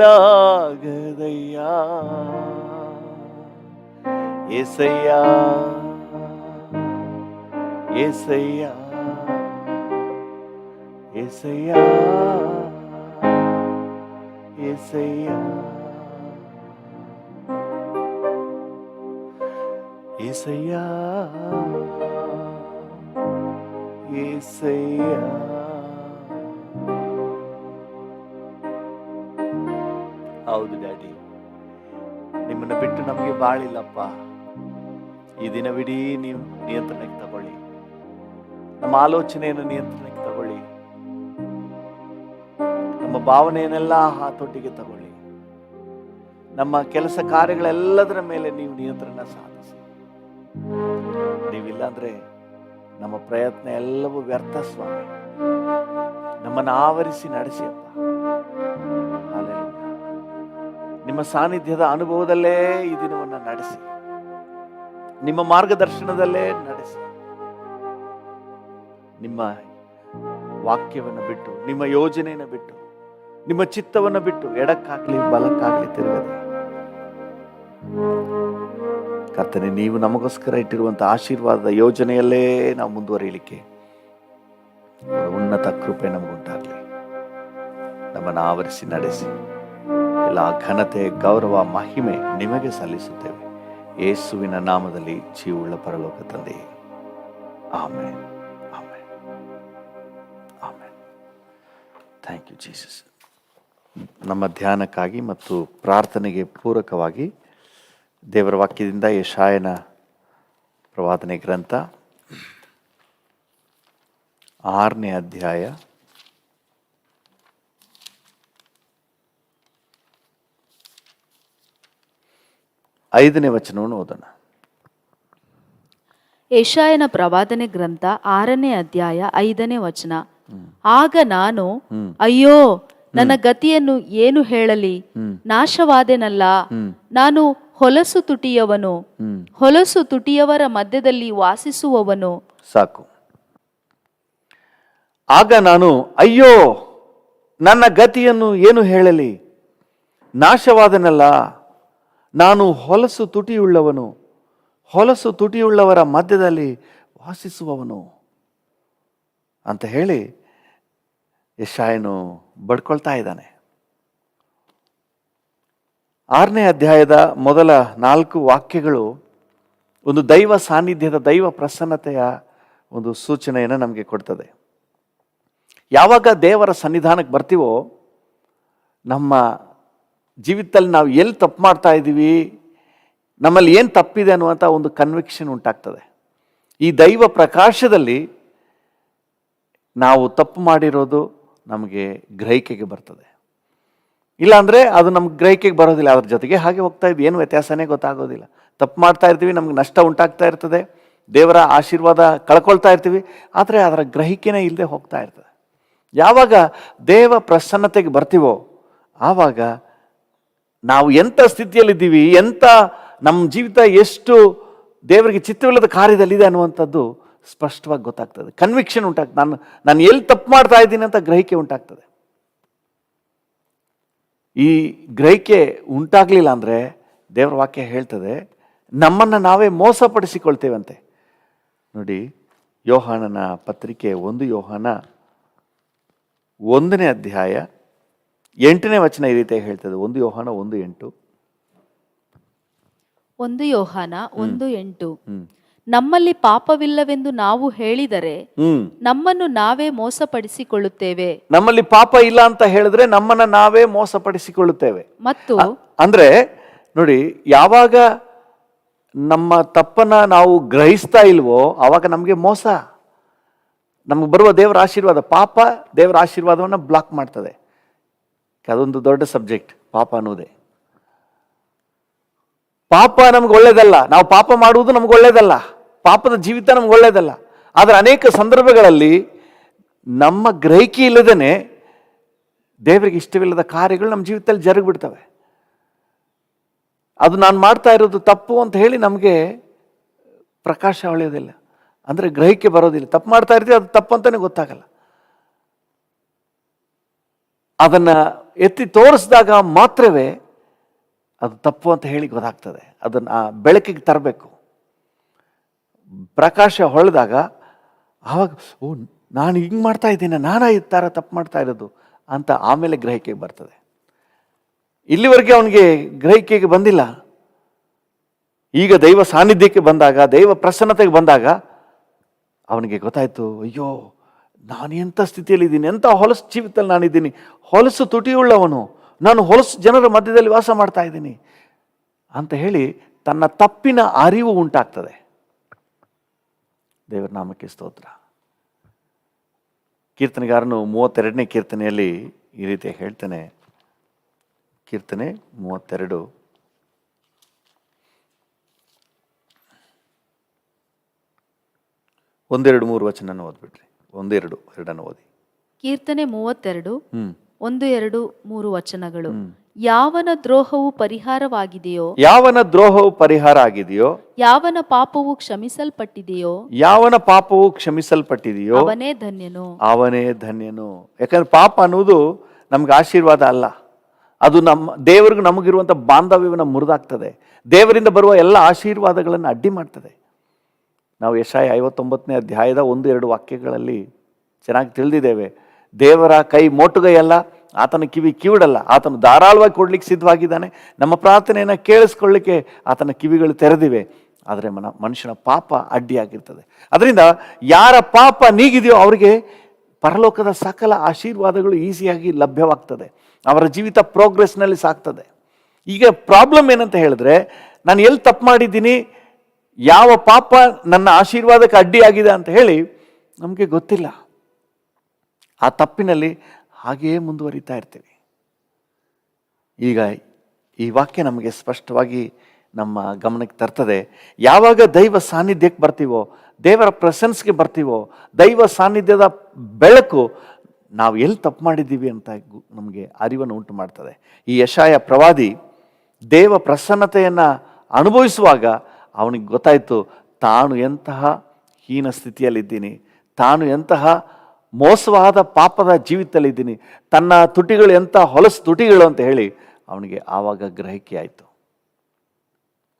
ಏಸಯ್ಯ ಏಸಯ್ಯ ಏಸಯ್ಯ ಏಸಯ್ಯ ಏಸಯ್ಯ ಏಸಯ್ಯ. ಹೌದು ಡ್ಯಾಡಿ, ನಿಮ್ಮನ್ನು ಬಿಟ್ಟು ನಮಗೆ ಬಾಳಿಲ್ಲಪ್ಪ. ಈ ದಿನವಿಡೀ ನೀವು ನಿಯಂತ್ರಣಕ್ಕೆ ತಗೊಳ್ಳಿ, ನಮ್ಮ ಆಲೋಚನೆಯನ್ನು ನಿಯಂತ್ರಣಕ್ಕೆ ತಗೊಳ್ಳಿ, ನಮ್ಮ ಭಾವನೆಯನ್ನೆಲ್ಲ ಹಾತೊಟ್ಟಿಗೆ ತಗೊಳ್ಳಿ. ನಮ್ಮ ಕೆಲಸ ಕಾರ್ಯಗಳೆಲ್ಲದರ ಮೇಲೆ ನೀವು ನಿಯಂತ್ರಣ ಸಾಧಿಸಿ. ನೀವಿಲ್ಲ ಅಂದ್ರೆ ನಮ್ಮ ಪ್ರಯತ್ನ ಎಲ್ಲವೂ ವ್ಯರ್ಥ ಸ್ವಾಮಿ. ನಮ್ಮನ್ನು ಆವರಿಸಿ ನಡೆಸಿ ಅಪ್ಪ. ಹಲ್ಲೆಲೂಯಾ. ನಿಮ್ಮ ಸಾನ್ನಿಧ್ಯದ ಅನುಭವದಲ್ಲೇ ಈ ದಿನವನ್ನು ನಡೆಸಿ, ನಿಮ್ಮ ಮಾರ್ಗದರ್ಶನದಲ್ಲೇ ನಡೆಸಿ. ನಿಮ್ಮ ವಾಕ್ಯವನ್ನು ಬಿಟ್ಟು, ನಿಮ್ಮ ಯೋಜನೆಯನ್ನು ಬಿಟ್ಟು, ನಿಮ್ಮ ಚಿತ್ತವನ್ನು ಬಿಟ್ಟು ಎಡಕ್ಕಾಗ್ಲಿ ಬಲಕ್ಕಾಗ್ಲಿ ತಿರುಗದೆ ಕರ್ತನೆ, ನೀವು ನಮಗೋಸ್ಕರ ಇಟ್ಟಿರುವಂತಹ ಆಶೀರ್ವಾದದ ಯೋಜನೆಯಲ್ಲೇ ನಾವು ಮುಂದುವರಿಯಲಿಕ್ಕೆ ಉನ್ನತ ಕೃಪೆ ನಮಗುಂಟಾಗಲಿ. ನಮ್ಮನ್ನು ಆವರಿಸಿ ನಡೆಸಿ. ಎಲ್ಲ ಘನತೆ, ಗೌರವ, ಮಹಿಮೆ ನಿಮಗೆ ಸಲ್ಲಿಸುತ್ತೇವೆ. ಯೇಸುವಿನ ನಾಮದಲ್ಲಿ ಜೀವವುಳ್ಳ ಪರಲೋಕ ತಂದೆಯೇ, amen amen amen. Thank you Jesus. ನಮ್ಮ ಧ್ಯಾನಕ್ಕಾಗಿ ಮತ್ತು ಪ್ರಾರ್ಥನೆಗೆ ಪೂರಕವಾಗಿ ದೇವರ ವಾಕ್ಯದಿಂದ ಯೆಶಾಯನ ಪ್ರವಾದನೆ ಗ್ರಂಥ 6ನೇ ಅಧ್ಯಾಯ 5ನೇ ವಚನವನ್ನು ಓದೋಣ. ಯೆಶಾಯನ ಪ್ರವಾದನೆ ಗ್ರಂಥ 6ನೇ ಅಧ್ಯಾಯ 5ನೇ ವಚನ. ಆಗ ನಾನು, ಅಯ್ಯೋ ನನ್ನ ಗತಿಯನ್ನು ಏನು ಹೇಳಲಿ, ನಾಶವಾದೆನಲ್ಲ, ನಾನು ಹೊಲಸು ತುಟಿಯವನು, ಹೊಲಸು ತುಟಿಯವರ ಮಧ್ಯದಲ್ಲಿ ವಾಸಿಸುವವನು. ಸಾಕು. ಆಗ ನಾನು, ಅಯ್ಯೋ ನನ್ನ ಗತಿಯನ್ನು ಏನು ಹೇಳಲಿ, ನಾಶವಾದನಲ್ಲ, ನಾನು ಹೊಲಸು ತುಟಿಯುಳ್ಳವನು, ಹೊಲಸು ತುಟಿಯುಳ್ಳವರ ಮಧ್ಯದಲ್ಲಿ ವಾಸಿಸುವವನು ಅಂತ ಹೇಳಿ ಯೆಶಾಯನು ಬಡ್ಕೊಳ್ತಾ ಇದ್ದಾನೆ. 6ನೇ ಅಧ್ಯಾಯದ ಮೊದಲ 4 ವಾಕ್ಯಗಳು ಒಂದು ದೈವ ಸಾನ್ನಿಧ್ಯದ, ದೈವ ಪ್ರಸನ್ನತೆಯ ಒಂದು ಸೂಚನೆಯನ್ನು ನಮಗೆ ಕೊಡ್ತದೆ. ಯಾವಾಗ ದೇವರ ಸನ್ನಿಧಾನಕ್ಕೆ ಬರ್ತೀವೋ, ನಮ್ಮ ಜೀವಿತದಲ್ಲಿ ನಾವು ಎಲ್ಲಿ ತಪ್ಪು ಮಾಡ್ತಾ ಇದ್ದೀವಿ, ನಮ್ಮಲ್ಲಿ ಏನು ತಪ್ಪಿದೆ ಅನ್ನುವಂಥ ಒಂದು ಕನ್ವಿಕ್ಷನ್ ಉಂಟಾಗ್ತದೆ. ಈ ದೈವ ಪ್ರಕಾಶದಲ್ಲಿ ನಾವು ತಪ್ಪು ಮಾಡಿರೋದು ನಮಗೆ ಗ್ರಹಿಕೆಗೆ ಬರ್ತದೆ. ಇಲ್ಲಾಂದರೆ ಅದು ನಮ್ಗೆ ಗ್ರಹಿಕೆಗೆ ಬರೋದಿಲ್ಲ. ಅದ್ರ ಜೊತೆಗೆ ಹಾಗೆ ಹೋಗ್ತಾ ಇದ್ವಿ, ಏನು ವ್ಯತ್ಯಾಸನೇ ಗೊತ್ತಾಗೋದಿಲ್ಲ. ತಪ್ಪು ಮಾಡ್ತಾ ಇರ್ತೀವಿ, ನಮ್ಗೆ ನಷ್ಟ ಉಂಟಾಗ್ತಾ ಇರ್ತದೆ, ದೇವರ ಆಶೀರ್ವಾದ ಕಳ್ಕೊಳ್ತಾ ಇರ್ತೀವಿ, ಆದರೆ ಅದರ ಗ್ರಹಿಕೆನೇ ಇಲ್ಲದೆ ಹೋಗ್ತಾ ಇರ್ತದೆ. ಯಾವಾಗ ದೇವ ಪ್ರಸನ್ನತೆಗೆ ಬರ್ತೀವೋ ಆವಾಗ ನಾವು ಎಂಥ ಸ್ಥಿತಿಯಲ್ಲಿದ್ದೀವಿ, ಎಂಥ ನಮ್ಮ ಜೀವಿತ ಎಷ್ಟು ದೇವರಿಗೆ ಚಿತ್ತವಿಲ್ಲದ ಕಾರ್ಯದಲ್ಲಿದೆ ಅನ್ನುವಂಥದ್ದು ಸ್ಪಷ್ಟವಾಗಿ ಗೊತ್ತಾಗ್ತದೆ. ಕನ್ವಿಕ್ಷನ್ ಉಂಟಾಗ್ತದೆ. ನಾನು ಎಲ್ಲಿ ತಪ್ಪು ಮಾಡ್ತಾ ಇದ್ದೀನಿ ಅಂತ ಗ್ರಹಿಕೆ ಉಂಟಾಗ್ತದೆ. ಈ ಗ್ರಹಿಕೆ ಉಂಟಾಗಲಿಲ್ಲ ಅಂದರೆ ದೇವರ ವಾಕ್ಯ ಹೇಳ್ತದೆ, ನಮ್ಮನ್ನು ನಾವೇ ಮೋಸಪಡಿಸಿಕೊಳ್ತೇವಂತೆ. ನೋಡಿ, ಯೋಹಾನನ ಪತ್ರಿಕೆ 1 ಯೋಹಾನ 1ನೇ ಅಧ್ಯಾಯ 8ನೇ ವಚನ ಈ ರೀತಿಯಾಗಿ ಹೇಳ್ತದೆ. 1 ಯೋಹಾನ 1:8. 1 ಯೋಹಾನ 1:8. ನಮ್ಮಲ್ಲಿ ಪಾಪವಿಲ್ಲವೆಂದು ನಾವು ಹೇಳಿದರೆ ನಮ್ಮನ್ನು ನಾವೇ ಮೋಸಪಡಿಸಿಕೊಳ್ಳುತ್ತೇವೆ. ನಮ್ಮಲ್ಲಿ ಪಾಪ ಇಲ್ಲ ಅಂತ ಹೇಳಿದ್ರೆ ನಮ್ಮನ್ನ ನಾವೇ ಮೋಸಪಡಿಸಿಕೊಳ್ಳುತ್ತೇವೆ. ಮತ್ತು ಅಂದ್ರೆ ನೋಡಿ, ಯಾವಾಗ ನಮ್ಮ ತಪ್ಪನ್ನ ನಾವು ಗ್ರಹಿಸ್ತಾ ಇಲ್ವೋ ಆವಾಗ ನಮಗೆ ಮೋಸ. ನಮಗೆ ಬರುವ ದೇವರ ಆಶೀರ್ವಾದ, ಪಾಪ ದೇವರ ಆಶೀರ್ವಾದವನ್ನು ಬ್ಲಾಕ್ ಮಾಡ್ತದೆ. ಅದೊಂದು ದೊಡ್ಡ ಸಬ್ಜೆಕ್ಟ್, ಪಾಪ ಅನ್ನೋದೇ. ಪಾಪ ನಮ್ಗೆ ಒಳ್ಳೇದಲ್ಲ, ನಾವು ಪಾಪ ಮಾಡುವುದು ನಮ್ಗೆ ಒಳ್ಳೇದಲ್ಲ, ಪಾಪದ ಜೀವಿತ ನಮ್ಗೆ ಒಳ್ಳೇದಲ್ಲ. ಆದರೆ ಅನೇಕ ಸಂದರ್ಭಗಳಲ್ಲಿ ನಮ್ಮ ಗ್ರಹಿಕೆ ಇಲ್ಲದೇನೆ ದೇವರಿಗೆ ಇಷ್ಟವಿಲ್ಲದ ಕಾರ್ಯಗಳು ನಮ್ಮ ಜೀವಿತದಲ್ಲಿ ಜರುಗಿಬಿಡ್ತವೆ. ಅದು ನಾನು ಮಾಡ್ತಾ ಇರೋದು ತಪ್ಪು ಅಂತ ಹೇಳಿ ನಮಗೆ ಪ್ರಕಾಶ ಹೊಳೆಯೋದಿಲ್ಲ, ಅಂದರೆ ಗ್ರಹಿಕೆ ಬರೋದಿಲ್ಲ. ತಪ್ಪು ಮಾಡ್ತಾ ಇರ್ತೀವಿ, ಅದು ತಪ್ಪು ಅಂತಾನೆ ಗೊತ್ತಾಗಲ್ಲ. ಅದನ್ನು ಎತ್ತಿ ತೋರಿಸಿದಾಗ ಮಾತ್ರವೇ ಅದು ತಪ್ಪು ಅಂತ ಹೇಳಿ ಗೊತ್ತಾಗ್ತದೆ. ಅದನ್ನು ಬೆಳಕಿಗೆ ತರಬೇಕು. ಪ್ರಕಾಶ ಹೊಳೆದಾಗ ಆವಾಗ, ಓ, ನಾನು ಹಿಂಗೆ ಮಾಡ್ತಾ ಇದ್ದೀನಿ, ನಾನು ಈ ಥರ ತಪ್ಪು ಮಾಡ್ತಾ ಇರೋದು ಅಂತ ಆಮೇಲೆ ಗ್ರಹಿಕೆಗೆ ಬರ್ತದೆ. ಇಲ್ಲಿವರೆಗೆ ಅವನಿಗೆ ಗ್ರಹಿಕೆಗೆ ಬಂದಿಲ್ಲ. ಈಗ ದೈವ ಸಾನ್ನಿಧ್ಯಕ್ಕೆ ಬಂದಾಗ, ದೈವ ಪ್ರಸನ್ನತೆಗೆ ಬಂದಾಗ ಅವನಿಗೆ ಗೊತ್ತಾಯ್ತು, ಅಯ್ಯೋ, ನಾನು ಎಂಥ ಸ್ಥಿತಿಯಲ್ಲಿದ್ದೀನಿ, ಎಂಥ ಹೊಲಸು ಜೀವಿತದಲ್ಲಿ ನಾನಿದ್ದೀನಿ, ಹೊಲಸು ತುಟಿಯುಳ್ಳವನು, ನಾನು ಹೊಲಸು ಜನರ ಮಧ್ಯದಲ್ಲಿ ವಾಸ ಮಾಡ್ತಾ ಇದ್ದೀನಿ ಅಂತ ಹೇಳಿ ತನ್ನ ತಪ್ಪಿನ ಅರಿವು ಉಂಟಾಗ್ತದೆ. ದೇವರ ನಾಮಕ್ಕೆ ಸ್ತೋತ್ರ. ಕೀರ್ತನೆಗಾರನು 32ನೇ ಕೀರ್ತನೆಯಲ್ಲಿ ಈ ರೀತಿ ಹೇಳ್ತಾನೆ. ಕೀರ್ತನೆ 32 1, 2, 3 ವಚನ ಓದ್ಬಿಟ್ರಿ. 1, 2, 2 ಓದಿ. ಕೀರ್ತನೆ 32 1, 2, 3 ವಚನಗಳು. ಯಾವನ ದ್ರೋಹವು ಪರಿಹಾರವಾಗಿದೆಯೋ, ಯಾವನ ದ್ರೋಹವು ಪರಿಹಾರ ಆಗಿದೆಯೋ, ಯಾವನ ಪಾಪವು ಕ್ಷಮಿಸಲ್ಪಟ್ಟಿದೆಯೋ, ಯಾವನ ಪಾಪವು ಕ್ಷಮಿಸಲ್ಪಟ್ಟಿದೆಯೋ ಅವನೇ ಧನ್ಯನು, ಅವನೇ ಧನ್ಯನು. ಯಾಕಂದ್ರೆ ಪಾಪ ಅನ್ನುವುದು ನಮ್ಗೆ ಆಶೀರ್ವಾದ ಅಲ್ಲ, ಅದು ನಮ್ಮ ದೇವರಿಗೂ ನಮಗಿರುವಂಥ ಬಾಂಧವ್ಯವನ್ನು ಮುರಿದಾಗ್ತದೆ. ದೇವರಿಂದ ಬರುವ ಎಲ್ಲ ಆಶೀರ್ವಾದಗಳನ್ನು ಅಡ್ಡಿ ಮಾಡ್ತದೆ. ನಾವು ಯೆಶಾಯ 59ನೇ ಅಧ್ಯಾಯದ 1, 2 ವಾಕ್ಯಗಳಲ್ಲಿ ಚೆನ್ನಾಗಿ ತಿಳಿದಿದ್ದೇವೆ. ದೇವರ ಕೈ ಮೋಟುಗೈಯಲ್ಲ, ಆತನ ಕಿವಿ ಕಿವಿಡಲ್ಲ, ಆತನು ಧಾರಾಳವಾಗಿ ಕೊಡ್ಲಿಕ್ಕೆ ಸಿದ್ಧವಾಗಿದ್ದಾನೆ. ನಮ್ಮ ಪ್ರಾರ್ಥನೆಯನ್ನು ಕೇಳಿಸ್ಕೊಳ್ಳಿಕ್ಕೆ ಆತನ ಕಿವಿಗಳು ತೆರೆದಿವೆ. ಆದರೆ ಮನುಷ್ಯನ ಪಾಪ ಅಡ್ಡಿಯಾಗಿರ್ತದೆ. ಅದರಿಂದ ಯಾರ ಪಾಪ ನೀಗಿದೆಯೋ ಅವರಿಗೆ ಪರಲೋಕದ ಸಕಲ ಆಶೀರ್ವಾದಗಳು ಈಸಿಯಾಗಿ ಲಭ್ಯವಾಗ್ತದೆ. ಅವರ ಜೀವಿತ ಪ್ರೋಗ್ರೆಸ್ನಲ್ಲಿ ಸಾಗ್ತದೆ. ಈಗ ಪ್ರಾಬ್ಲಮ್ ಏನಂತ ಹೇಳಿದ್ರೆ, ನಾನು ಎಲ್ಲಿ ತಪ್ಪು ಮಾಡಿದ್ದೀನಿ, ಯಾವ ಪಾಪ ನನ್ನ ಆಶೀರ್ವಾದಕ್ಕೆ ಅಡ್ಡಿಯಾಗಿದೆ ಅಂತ ಹೇಳಿ ನಮಗೆ ಗೊತ್ತಿಲ್ಲ. ಆ ತಪ್ಪಿನಲ್ಲಿ ಹಾಗೆಯೇ ಮುಂದುವರಿತಾ ಇರ್ತೀವಿ. ಈಗ ಈ ವಾಕ್ಯ ನಮಗೆ ಸ್ಪಷ್ಟವಾಗಿ ನಮ್ಮ ಗಮನಕ್ಕೆ ತರ್ತದೆ. ಯಾವಾಗ ದೈವ ಸಾನ್ನಿಧ್ಯಕ್ಕೆ ಬರ್ತೀವೋ, ದೇವರ ಪ್ರೆಸೆನ್ಸ್ಗೆ ಬರ್ತೀವೋ, ದೈವ ಸಾನ್ನಿಧ್ಯದ ಬೆಳಕು ನಾವು ಎಲ್ಲಿ ತಪ್ಪು ಮಾಡಿದ್ದೀವಿ ಅಂತ ನಮಗೆ ಅರಿವನ್ನು ಉಂಟು ಮಾಡ್ತದೆ. ಈ ಯೆಶಾಯ ಪ್ರವಾದಿ ದೇವ ಪ್ರಸನ್ನತೆಯನ್ನು ಅನುಭವಿಸುವಾಗ ಅವನಿಗೆ ಗೊತ್ತಾಯಿತು, ತಾನು ಎಂತಹ ಹೀನ ಸ್ಥಿತಿಯಲ್ಲಿದ್ದೀನಿ, ತಾನು ಎಂತಹ ಮೋಸವಾದ ಪಾಪದ ಜೀವಿತದಲ್ಲಿದ್ದೀನಿ, ತನ್ನ ತುಟಿಗಳು ಎಂಥ ಹೊಲಸು ತುಟಿಗಳು ಅಂತ ಹೇಳಿ ಅವನಿಗೆ ಆವಾಗ ಗ್ರಹಿಕೆ ಆಯಿತು.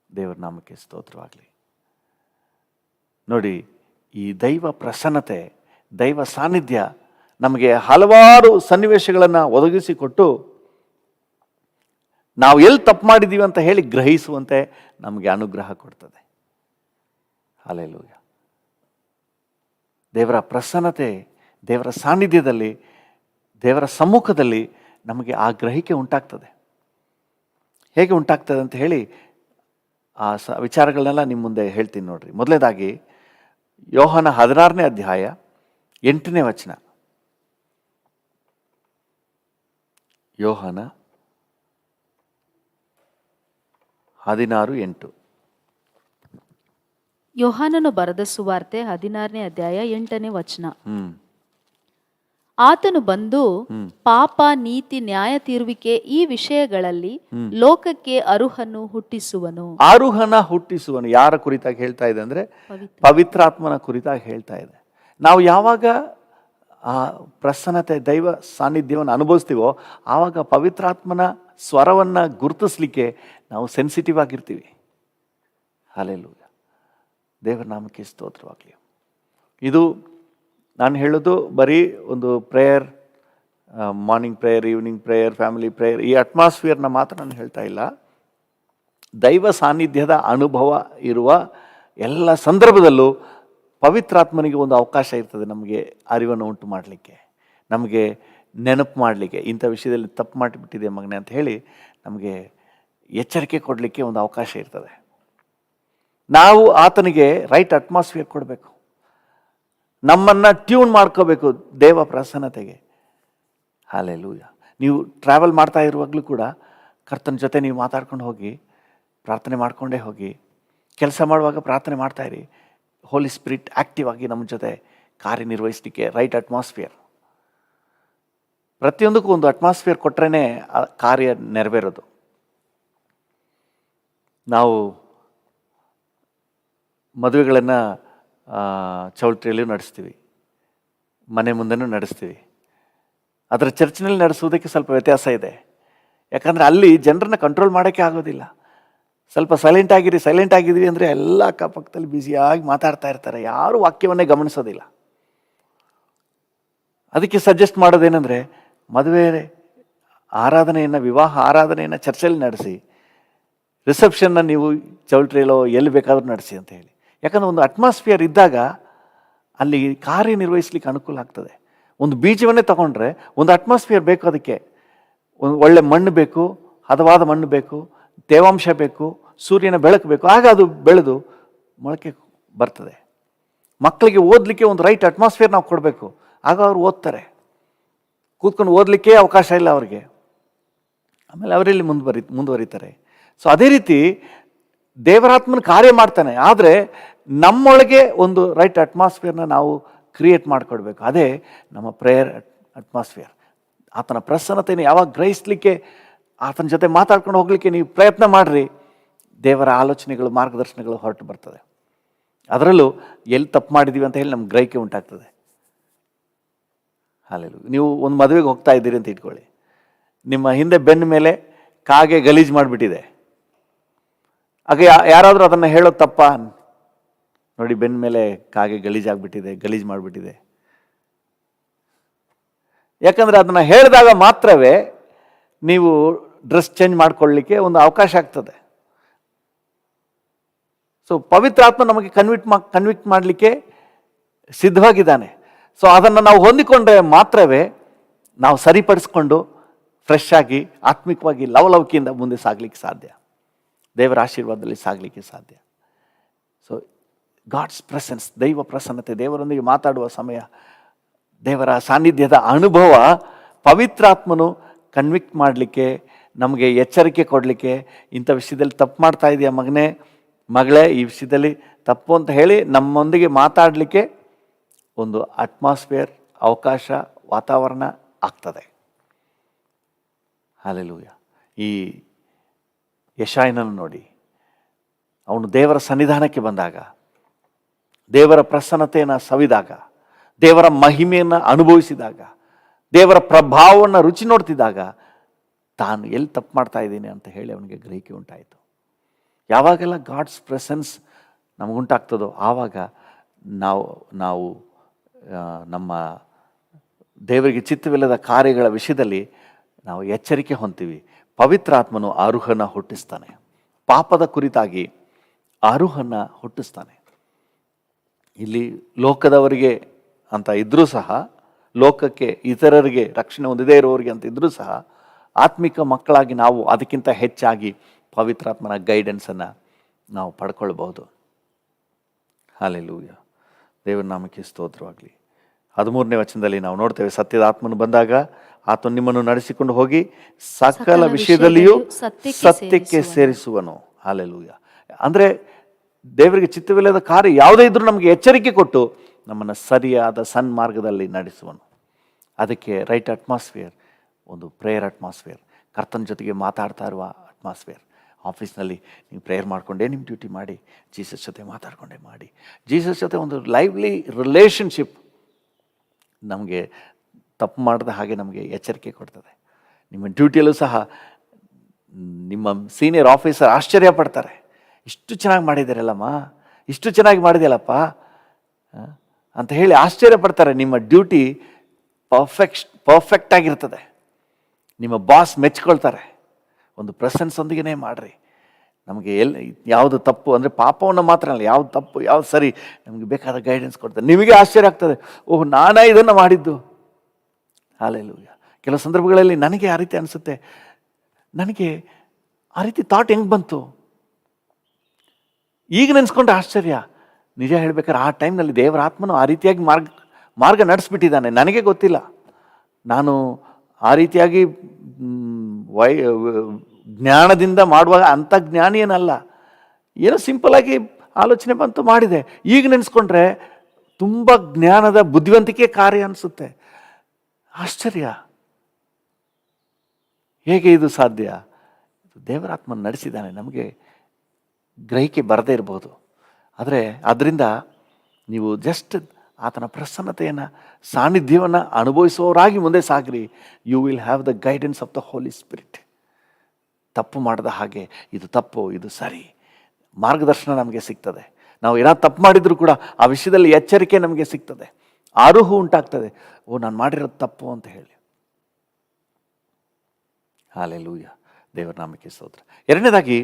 ದೇವರ ನಾಮಕ್ಕೆ ಸ್ತೋತ್ರವಾಗಲಿ. ನೋಡಿ, ಈ ದೈವ ಪ್ರಸನ್ನತೆ, ದೈವ ಸಾನ್ನಿಧ್ಯ ನಮಗೆ ಹಲವಾರು ಸನ್ನಿವೇಶಗಳನ್ನು ಒದಗಿಸಿಕೊಟ್ಟು ನಾವು ಎಲ್ಲಿ ತಪ್ಪು ಮಾಡಿದ್ದೀವಿ ಅಂತ ಹೇಳಿ ಗ್ರಹಿಸುವಂತೆ ನಮಗೆ ಅನುಗ್ರಹ ಕೊಡ್ತದೆ. ಹಲ್ಲೆಲೂಯಾ. ದೇವರ ಪ್ರಸನ್ನತೆ, ದೇವರ ಸಾನ್ನಿಧ್ಯದಲ್ಲಿ, ದೇವರ ಸಮ್ಮುಖದಲ್ಲಿ ನಮಗೆ ಆ ಗ್ರಹಿಕೆ ಉಂಟಾಗ್ತದೆ. ಹೇಗೆ ಉಂಟಾಗ್ತದೆ ಅಂತ ಹೇಳಿ ಆ ವಿಚಾರಗಳನ್ನೆಲ್ಲ ನಿಮ್ಮ ಮುಂದೆ ಹೇಳ್ತೀನಿ ನೋಡ್ರಿ. ಮೊದಲನೇದಾಗಿ ಯೋಹಾನ 16ನೇ ಅಧ್ಯಾಯ 8ನೇ ವಚನ. ಯೋಹಾನ 16:8. ಯೋಹಾನನು ಬರೆದ ಸುವಾರ್ತೆ 16ನೇ ಅಧ್ಯಾಯ 8ನೇ ವಚನ. ಆತನು ಬಂದು ಪಾಪ, ನೀತಿ, ನ್ಯಾಯ ತೀರುವಿಕೆ ಈ ವಿಷಯಗಳಲ್ಲಿ ಲೋಕಕ್ಕೆ ಅರುಹನ್ನು ಹುಟ್ಟಿಸುವನು. ಆರುಹನ ಹುಟ್ಟಿಸುವನು ಯಾರ ಕುರಿತಾಗಿ ಹೇಳ್ತಾ ಇದೆ ಅಂದ್ರೆ ಪವಿತ್ರಾತ್ಮನ ಕುರಿತಾಗಿ ಹೇಳ್ತಾ ಇದೆ. ನಾವು ಯಾವಾಗ ಆ ಪ್ರಸನ್ನತೆ, ದೈವ ಸಾನ್ನಿಧ್ಯವನ್ನು ಅನುಭವಿಸ್ತೀವೋ ಆವಾಗ ಪವಿತ್ರಾತ್ಮನ ಸ್ವರವನ್ನ ಗುರುತಿಸ್ಲಿಕ್ಕೆ ನಾವು ಸೆನ್ಸಿಟಿವ್ ಆಗಿರ್ತೀವಿ. ಹಲ್ಲೆಲೂಯಾ. ದೇವರ ನಾಮಕ್ಕೆ ಸ್ತೋತ್ರವಾಗಲಿ. ಇದು ನಾನು ಹೇಳೋದು ಬರೀ ಒಂದು prayer, morning prayer, evening prayer, family prayer, ಈ ಅಟ್ಮಾಸ್ಫಿಯರ್ನ ಮಾತ್ರ ನಾನು ಹೇಳ್ತಾ ಇಲ್ಲ. ದೈವ ಸಾನ್ನಿಧ್ಯದ ಅನುಭವ ಇರುವ ಎಲ್ಲ ಸಂದರ್ಭದಲ್ಲೂ ಪವಿತ್ರಾತ್ಮನಿಗೆ ಒಂದು ಅವಕಾಶ ಇರ್ತದೆ ನಮಗೆ ಅರಿವನ್ನು ಉಂಟು ಮಾಡಲಿಕ್ಕೆ, ನಮಗೆ ನೆನಪು ಮಾಡಲಿಕ್ಕೆ, ಇಂಥ ವಿಷಯದಲ್ಲಿ ತಪ್ಪು ಮಾಡಿಬಿಟ್ಟಿದೆ ಮಗನೇ ಅಂತ ಹೇಳಿ ನಮಗೆ ಎಚ್ಚರಿಕೆ ಕೊಡಲಿಕ್ಕೆ ಒಂದು ಅವಕಾಶ ಇರ್ತದೆ. ನಾವು ಆತನಿಗೆ ರೈಟ್ ಅಟ್ಮಾಸ್ಫಿಯರ್ ಕೊಡಬೇಕು, ನಮ್ಮನ್ನು ಟ್ಯೂನ್ ಮಾಡ್ಕೋಬೇಕು ದೇವ ಪ್ರಸನ್ನತೆಗೆ. ಹಲ್ಲೆಲೂಯಾ. ನೀವು ಟ್ರಾವೆಲ್ ಮಾಡ್ತಾ ಇರುವಾಗಲೂ ಕೂಡ ಕರ್ತನ ಜೊತೆ ನೀವು ಮಾತಾಡ್ಕೊಂಡು ಹೋಗಿ, ಪ್ರಾರ್ಥನೆ ಮಾಡ್ಕೊಂಡೇ ಹೋಗಿ, ಕೆಲಸ ಮಾಡುವಾಗ ಪ್ರಾರ್ಥನೆ ಮಾಡ್ತಾ ಇರಿ. ಹೋಲಿ ಸ್ಪಿರಿಟ್ ಆಕ್ಟಿವ್ ಆಗಿ ನಮ್ಮ ಜೊತೆ ಕಾರ್ಯನಿರ್ವಹಿಸಲಿಕ್ಕೆ ರೈಟ್ ಅಟ್ಮಾಸ್ಫಿಯರ್. ಪ್ರತಿಯೊಂದಕ್ಕೂ ಒಂದು ಅಟ್ಮಾಸ್ಫಿಯರ್ ಕೊಟ್ರೇ ಆ ಕಾರ್ಯ ನೆರವೇರೋದು. ನಾವು ಮದುವೆಗಳನ್ನು ಚೌಲ್ಟ್ರಿಯಲ್ಲೂ ನಡೆಸ್ತೀವಿ, ಮನೆ ಮುಂದೆನೂ ನಡೆಸ್ತೀವಿ. ಅದರ ಚರ್ಚ್ನಲ್ಲಿ ನಡೆಸುವುದಕ್ಕೆ ಸ್ವಲ್ಪ ವ್ಯತ್ಯಾಸ ಇದೆ. ಯಾಕಂದರೆ ಅಲ್ಲಿ ಜನರನ್ನ ಕಂಟ್ರೋಲ್ ಮಾಡೋಕ್ಕೆ ಆಗೋದಿಲ್ಲ. ಸ್ವಲ್ಪ ಸೈಲೆಂಟ್ ಆಗಿದ್ವಿ ಅಂದರೆ ಎಲ್ಲ ಅಕ್ಕಪಕ್ಕದಲ್ಲಿ ಬ್ಯುಸಿಯಾಗಿ ಮಾತಾಡ್ತಾ ಇರ್ತಾರೆ, ಯಾರೂ ವಾಕ್ಯವನ್ನೇ ಗಮನಿಸೋದಿಲ್ಲ. ಅದಕ್ಕೆ ಸಜೆಸ್ಟ್ ಮಾಡೋದೇನೆಂದರೆ ಮದುವೆ ಆರಾಧನೆಯನ್ನು, ವಿವಾಹ ಆರಾಧನೆಯನ್ನು ಚರ್ಚಲ್ಲಿ ನಡೆಸಿ, ರಿಸೆಪ್ಷನ್ನ ನೀವು ಚೌಲ್ಟ್ರಿಯಲ್ಲೋ ಎಲ್ಲಿ ಬೇಕಾದ್ರೂ ನಡೆಸಿ ಅಂತ ಹೇಳಿ. ಯಾಕಂದರೆ ಒಂದು ಅಟ್ಮಾಸ್ಫಿಯರ್ ಇದ್ದಾಗ ಅಲ್ಲಿ ಕಾರ್ಯನಿರ್ವಹಿಸ್ಲಿಕ್ಕೆ ಅನುಕೂಲ ಆಗ್ತದೆ. ಒಂದು ಬೀಜವನ್ನೇ ತಗೊಂಡ್ರೆ ಒಂದು ಅಟ್ಮಾಸ್ಫಿಯರ್ ಬೇಕು, ಅದಕ್ಕೆ ಒಂದು ಒಳ್ಳೆ ಮಣ್ಣು ಬೇಕು, ಹದವಾದ ಮಣ್ಣು ಬೇಕು, ತೇವಾಂಶ ಬೇಕು, ಸೂರ್ಯನ ಬೆಳಕು ಬೇಕು. ಆಗ ಅದು ಬೆಳೆದು ಮೊಳಕೆ ಬರ್ತದೆ. ಮಕ್ಕಳಿಗೆ ಓದಲಿಕ್ಕೆ ಒಂದು ರೈಟ್ ಅಟ್ಮಾಸ್ಫಿಯರ್ ನಾವು ಕೊಡಬೇಕು, ಆಗ ಅವ್ರು ಓದ್ತಾರೆ. ಕೂತ್ಕೊಂಡು ಓದಲಿಕ್ಕೆ ಅವಕಾಶ ಇಲ್ಲ ಅವ್ರಿಗೆ, ಆಮೇಲೆ ಅವರಲ್ಲಿ ಮುಂದುವರಿತಾರೆ. ಸೊ ಅದೇ ರೀತಿ ದೇವರಾತ್ಮನ ಕಾರ್ಯ ಮಾಡ್ತಾನೆ, ಆದರೆ ನಮ್ಮೊಳಗೆ ಒಂದು ರೈಟ್ ಅಟ್ಮಾಸ್ಫಿಯರ್ನ ನಾವು ಕ್ರಿಯೇಟ್ ಮಾಡಿಕೊಡ್ಬೇಕು. ಅದೇ ನಮ್ಮ ಪ್ರೇಯರ್ ಅಟ್ಮಾಸ್ಫಿಯರ್. ಆತನ ಪ್ರಸನ್ನತೆಯನ್ನು ಯಾವಾಗ ಗ್ರಹಿಸಲಿಕ್ಕೆ, ಆತನ ಜೊತೆ ಮಾತಾಡ್ಕೊಂಡು ಹೋಗಲಿಕ್ಕೆ ನೀವು ಪ್ರಯತ್ನ ಮಾಡಿರಿ, ದೇವರ ಆಲೋಚನೆಗಳು, ಮಾರ್ಗದರ್ಶನಗಳು ಹೊರಟು ಬರ್ತದೆ. ಅದರಲ್ಲೂ ಎಲ್ಲಿ ತಪ್ಪು ಮಾಡಿದ್ದೀವಿ ಅಂತ ಹೇಳಿ ನಮ್ಗೆ ಗ್ರಹಿಕೆ ಉಂಟಾಗ್ತದೆ. ಹಲ್ಲೆಲೂಯಾ. ನೀವು ಒಂದು ಮದುವೆಗೆ ಹೋಗ್ತಾ ಇದ್ದೀರಿ ಅಂತ ಇಟ್ಕೊಳ್ಳಿ, ನಿಮ್ಮ ಹಿಂದೆ ಬೆನ್ನ ಮೇಲೆ ಕಾಗೆ ಗಲೀಜು ಮಾಡಿಬಿಟ್ಟಿದೆ. ಆಗ ಯಾರಾದರೂ ಅದನ್ನು ಹೇಳೋದು ತಪ್ಪ? ನೋಡಿ, ಬೆನ್ನ ಮೇಲೆ ಕಾಗೆ ಗಲೀಜು ಮಾಡಿಬಿಟ್ಟಿದೆ. ಯಾಕಂದರೆ ಅದನ್ನು ಹೇಳಿದಾಗ ಮಾತ್ರವೇ ನೀವು ಡ್ರೆಸ್ ಚೇಂಜ್ ಮಾಡ್ಕೊಳ್ಳಿಕ್ಕೆ ಒಂದು ಅವಕಾಶ ಆಗ್ತದೆ. ಸೊ ಪವಿತ್ರಾತ್ಮ ನಮಗೆ ಕನ್ವಿಕ್ಟ್ ಮಾಡಲಿಕ್ಕೆ ಸಿದ್ಧವಾಗಿದ್ದಾನೆ. ಸೊ ಅದನ್ನು ನಾವು ಹೊಂದಿಕೊಂಡ್ರೆ ಮಾತ್ರವೇ ನಾವು ಸರಿಪಡಿಸ್ಕೊಂಡು ಫ್ರೆಶ್ ಆಗಿ ಆತ್ಮಿಕವಾಗಿ ಲವಲವಿಕೆಯಿಂದ ಮುಂದೆ ಸಾಗಲಿಕ್ಕೆ ಸಾಧ್ಯ, ದೇವರ ಆಶೀರ್ವಾದದಲ್ಲಿ ಸಾಗಲಿಕ್ಕೆ ಸಾಧ್ಯ. ಸೊ ಗಾಡ್ಸ್ ಪ್ರೆಸೆನ್ಸ್, ದೈವ ಪ್ರಸನ್ನತೆ, ದೇವರೊಂದಿಗೆ ಮಾತಾಡುವ ಸಮಯ, ದೇವರ ಸಾನ್ನಿಧ್ಯದ ಅನುಭವ ಪವಿತ್ರಾತ್ಮನು ಕನ್ವಿಕ್ಟ್ ಮಾಡಲಿಕ್ಕೆ, ನಮಗೆ ಎಚ್ಚರಿಕೆ ಕೊಡಲಿಕ್ಕೆ, ಇಂಥ ವಿಷಯದಲ್ಲಿ ತಪ್ಪು ಮಾಡ್ತಾ ಇದೆಯಾ ಮಗನೇ, ಮಗಳೇ, ಈ ವಿಷಯದಲ್ಲಿ ತಪ್ಪು ಅಂತ ಹೇಳಿ ನಮ್ಮೊಂದಿಗೆ ಮಾತಾಡಲಿಕ್ಕೆ ಒಂದು ಅಟ್ಮಾಸ್ಫಿಯರ್, ಅವಕಾಶ, ವಾತಾವರಣ ಆಗ್ತದೆ. ಹಲ್ಲೆಲೂಯಾ. ಈ ಯೆಶಾಯನನ್ನು ನೋಡಿ, ಅವನು ದೇವರ ಸನ್ನಿಧಾನಕ್ಕೆ ಬಂದಾಗ, ದೇವರ ಪ್ರಸನ್ನತೆಯನ್ನು ಸವಿದಾಗ, ದೇವರ ಮಹಿಮೆಯನ್ನು ಅನುಭವಿಸಿದಾಗ, ದೇವರ ಪ್ರಭಾವವನ್ನು ರುಚಿ ನೋಡ್ತಿದ್ದಾಗ ತಾನು ಎಲ್ಲಿ ತಪ್ಪು ಮಾಡ್ತಾ ಇದ್ದೀನಿ ಅಂತ ಹೇಳಿ ಅವನಿಗೆ ಗ್ರಹಿಕೆ ಉಂಟಾಯಿತು. ಯಾವಾಗೆಲ್ಲ ಗಾಡ್ಸ್ ಪ್ರೆಸೆನ್ಸ್ ನಮಗುಂಟಾಗ್ತದೋ ಆವಾಗ ನಾವು ನಾವು ನಮ್ಮ ದೇವರಿಗೆ ಚಿತ್ತವಿಲ್ಲದ ಕಾರ್ಯಗಳ ವಿಷಯದಲ್ಲಿ ನಾವು ಎಚ್ಚರಿಕೆ ಹೊಂತೀವಿ. ಪವಿತ್ರಾತ್ಮನು ಆರುಹನ ಹುಟ್ಟಿಸ್ತಾನೆ. ಪಾಪದ ಕುರಿತಾಗಿ ಆರುಹನ ಹುಟ್ಟಿಸ್ತಾನೆ. ಇಲ್ಲಿ ಲೋಕದವರಿಗೆ ಅಂತ ಇದ್ರೂ ಸಹ, ಲೋಕಕ್ಕೆ ಇತರರಿಗೆ ರಕ್ಷಣೆ ಹೊಂದದೇ ಇರೋರಿಗೆ ಅಂತ ಇದ್ರೂ ಸಹ, ಆತ್ಮಿಕ ಮಕ್ಕಳಾಗಿ ನಾವು ಅದಕ್ಕಿಂತ ಹೆಚ್ಚಾಗಿ ಪವಿತ್ರಾತ್ಮನ ಗೈಡೆನ್ಸನ್ನು ನಾವು ಪಡ್ಕೊಳ್ಬಹುದು. ಹಲ್ಲೆಲೂಯ. ದೇವರ ನಾಮಕ್ಕೆ ಸ್ತೋತ್ರವಾಗಲಿ. 13ನೇ ವಚನದಲ್ಲಿ ನಾವು ನೋಡ್ತೇವೆ, ಸತ್ಯದ ಆತ್ಮನು ಬಂದಾಗ ಆತನು ನಿಮ್ಮನ್ನು ನಡೆಸಿಕೊಂಡು ಹೋಗಿ ಸಕಲ ವಿಷಯದಲ್ಲಿಯೂ ಸತ್ಯಕ್ಕೆ ಸೇರಿಸುವನು. ಹಲ್ಲೆಲೂಯ. ಅಂದರೆ ದೇವರಿಗೆ ಚಿತ್ತವಿಲ್ಲದ ಕಾರ್ಯ ಯಾವುದೇ ಇದ್ರೂ ನಮಗೆ ಎಚ್ಚರಿಕೆ ಕೊಟ್ಟು ನಮ್ಮನ್ನು ಸರಿಯಾದ ಸನ್ಮಾರ್ಗದಲ್ಲಿ ನಡೆಸುವನು. ಅದಕ್ಕೆ ರೈಟ್ ಅಟ್ಮಾಸ್ಫಿಯರ್, ಒಂದು ಪ್ರೇಯರ್ ಅಟ್ಮಾಸ್ಫಿಯರ್, ಕರ್ತನ ಜೊತೆಗೆ ಮಾತಾಡ್ತಾ ಇರುವ ಅಟ್ಮಾಸ್ಫಿಯರ್. ಆಫೀಸ್ನಲ್ಲಿ ನೀವು ಪ್ರೇಯರ್ ಮಾಡಿಕೊಂಡೇ ನಿಮ್ಮ ಡ್ಯೂಟಿ ಮಾಡಿ, ಜೀಸಸ್ ಜೊತೆ ಮಾತಾಡಿಕೊಂಡೇ ಮಾಡಿ. ಜೀಸಸ್ ಜೊತೆ ಒಂದು ಲೈವ್ಲಿ ರಿಲೇಷನ್ಶಿಪ್ ನಮಗೆ ತಪ್ಪು ಮಾಡಿದ ಹಾಗೆ ನಮಗೆ ಎಚ್ಚರಿಕೆ ಕೊಡ್ತದೆ. ನಿಮ್ಮ ಡ್ಯೂಟಿಯಲ್ಲೂ ಸಹ ನಿಮ್ಮ ಸೀನಿಯರ್ ಆಫೀಸರ್ ಆಶ್ಚರ್ಯ ಪಡ್ತಾರೆ, ಇಷ್ಟು ಚೆನ್ನಾಗಿ ಮಾಡಿದ್ದೀರಲ್ಲಮ್ಮ, ಇಷ್ಟು ಚೆನ್ನಾಗಿ ಮಾಡಿದೆಯಲ್ಲಪ್ಪ ಅಂತ ಹೇಳಿ ಆಶ್ಚರ್ಯ ಪಡ್ತಾರೆ. ನಿಮ್ಮ ಡ್ಯೂಟಿ ಪರ್ಫೆಕ್ಟ್ ಆಗಿರ್ತದೆ. ನಿಮ್ಮ ಬಾಸ್ ಮೆಚ್ಕೊಳ್ತಾರೆ. ಒಂದು ಪ್ರೆಸೆನ್ಸ್ ಒಂದಿಗೆ ಮಾಡಿರಿ. ನಮಗೆ ಯಾವುದು ತಪ್ಪು ಅಂದರೆ ಪಾಪವನ್ನು ಮಾತ್ರ ಅಲ್ಲ, ಯಾವ್ದು ತಪ್ಪು ಯಾವ್ದು ಸರಿ ನಮಗೆ ಬೇಕಾದ ಗೈಡೆನ್ಸ್ ಕೊಡ್ತಾರೆ. ನಿಮಗೆ ಆಶ್ಚರ್ಯ ಆಗ್ತದೆ, ಓಹ್ ನಾನೇ ಇದನ್ನು ಮಾಡಿದ್ದು. ಹಲ್ಲೆಲೂಯ. ಕೆಲವು ಸಂದರ್ಭಗಳಲ್ಲಿ ನನಗೆ ಆ ರೀತಿ ಅನಿಸುತ್ತೆ, ನನಗೆ ಆ ರೀತಿ ಥಾಟ್ ಹೆಂಗೆ ಬಂತು ಈಗ ನೆನೆಸ್ಕೊಂಡ್ರೆ ಆಶ್ಚರ್ಯ. ನಿಜ ಹೇಳ್ಬೇಕಾದ್ರೆ ಆ ಟೈಮ್ನಲ್ಲಿ ದೇವರ ಆತ್ಮನು ಆ ರೀತಿಯಾಗಿ ಮಾರ್ಗ ನಡೆಸ್ಬಿಟ್ಟಿದ್ದಾನೆ. ನನಗೆ ಗೊತ್ತಿಲ್ಲ. ನಾನು ಆ ರೀತಿಯಾಗಿ ಜ್ಞಾನದಿಂದ ಮಾಡುವಾಗ ಅಂಥ ಜ್ಞಾನಿ ಏನಲ್ಲ, ಏನೋ ಸಿಂಪಲಾಗಿ ಆಲೋಚನೆ ಬಂತು ಮಾಡಿದೆ. ಈಗ ನೆನೆಸ್ಕೊಂಡ್ರೆ ತುಂಬ ಜ್ಞಾನದ ಬುದ್ಧಿವಂತಿಕೆ ಕಾರ್ಯ ಅನಿಸುತ್ತೆ. ಆಶ್ಚರ್ಯ, ಹೇಗೆ ಇದು ಸಾಧ್ಯ? ದೇವರಾತ್ಮನ ನಡೆಸಿದ್ದಾನೆ. ನಮಗೆ ಗ್ರಹಿಕೆ ಬರದೇ ಇರಬಹುದು, ಆದರೆ ಅದರಿಂದ ನೀವು ಜಸ್ಟ್ ಆತನ ಪ್ರಸನ್ನತೆಯನ್ನು, ಸಾನ್ನಿಧ್ಯವನ್ನು ಅನುಭವಿಸುವವರಾಗಿ ಮುಂದೆ ಸಾಗ್ರಿ. You will have the guidance of the holy spirit. ತಪ್ಪು ಮಾಡದ ಹಾಗೆ ಇದು ತಪ್ಪು ಇದು ಸರಿ ಮಾರ್ಗದರ್ಶನ ನಮಗೆ ಸಿಗ್ತದೆ. ನಾವು ಏನಾದ್ರು ತಪ್ಪು ಮಾಡಿದರೂ ಕೂಡ ಆ ವಿಷಯದಲ್ಲಿ ಎಚ್ಚರಿಕೆ ನಮಗೆ ಸಿಗ್ತದೆ. ಆರುಹು ಉಂಟಾಗ್ತದೆ, ಓ ನಾನು ಮಾಡಿರೋದು ತಪ್ಪು ಅಂತ ಹೇಳಿ. ಹಲ್ಲೆಲೂಯ. ದೇವರ ನಾಮಕ್ಕೆ ಸ್ತೋತ್ರ. ಎರಡನೇದಾಗಿ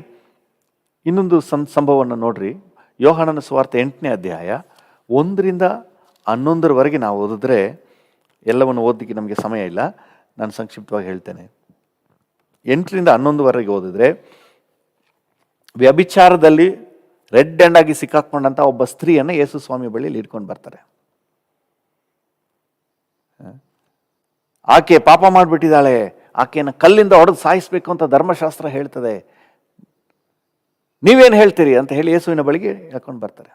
ಇನ್ನೊಂದು ಸಂಭವವನ್ನು ನೋಡ್ರಿ. ಯೋಹಾನನ ಸುವಾರ್ತೆ 8ನೇ ಅಧ್ಯಾಯ 1ರಿಂದ 11 ನಾವು ಓದಿದ್ರೆ, ಎಲ್ಲವನ್ನು ಓದಲಿಕ್ಕೆ ನಮಗೆ ಸಮಯ ಇಲ್ಲ, ನಾನು ಸಂಕ್ಷಿಪ್ತವಾಗಿ ಹೇಳ್ತೇನೆ. 8ರಿಂದ 11 ಓದಿದ್ರೆ, ವ್ಯಭಿಚಾರದಲ್ಲಿ ರೆಡ್ ಹ್ಯಾಂಡ್ ಆಗಿ ಸಿಕ್ಕಾಕೊಂಡಂತ ಒಬ್ಬ ಸ್ತ್ರೀಯನ್ನು ಯೇಸು ಸ್ವಾಮಿ ಬಳಿಯಲ್ಲಿ ಇಟ್ಕೊಂಡು ಬರ್ತಾರೆ. ಆಕೆ ಪಾಪ ಮಾಡಿಬಿಟ್ಟಿದ್ದಾಳೆ, ಆಕೆಯನ್ನು ಕಲ್ಲಿಂದ ಹೊಡೆದು ಸಾಯಿಸಬೇಕು ಅಂತ ಧರ್ಮಶಾಸ್ತ್ರ ಹೇಳ್ತದೆ, ನೀವೇನು ಹೇಳ್ತೀರಿ ಅಂತ ಹೇಳಿ ಯೇಸುವಿನ ಬಳಿಗೆ ಹೇಳ್ಕೊಂಡು ಬರ್ತಾರೆ.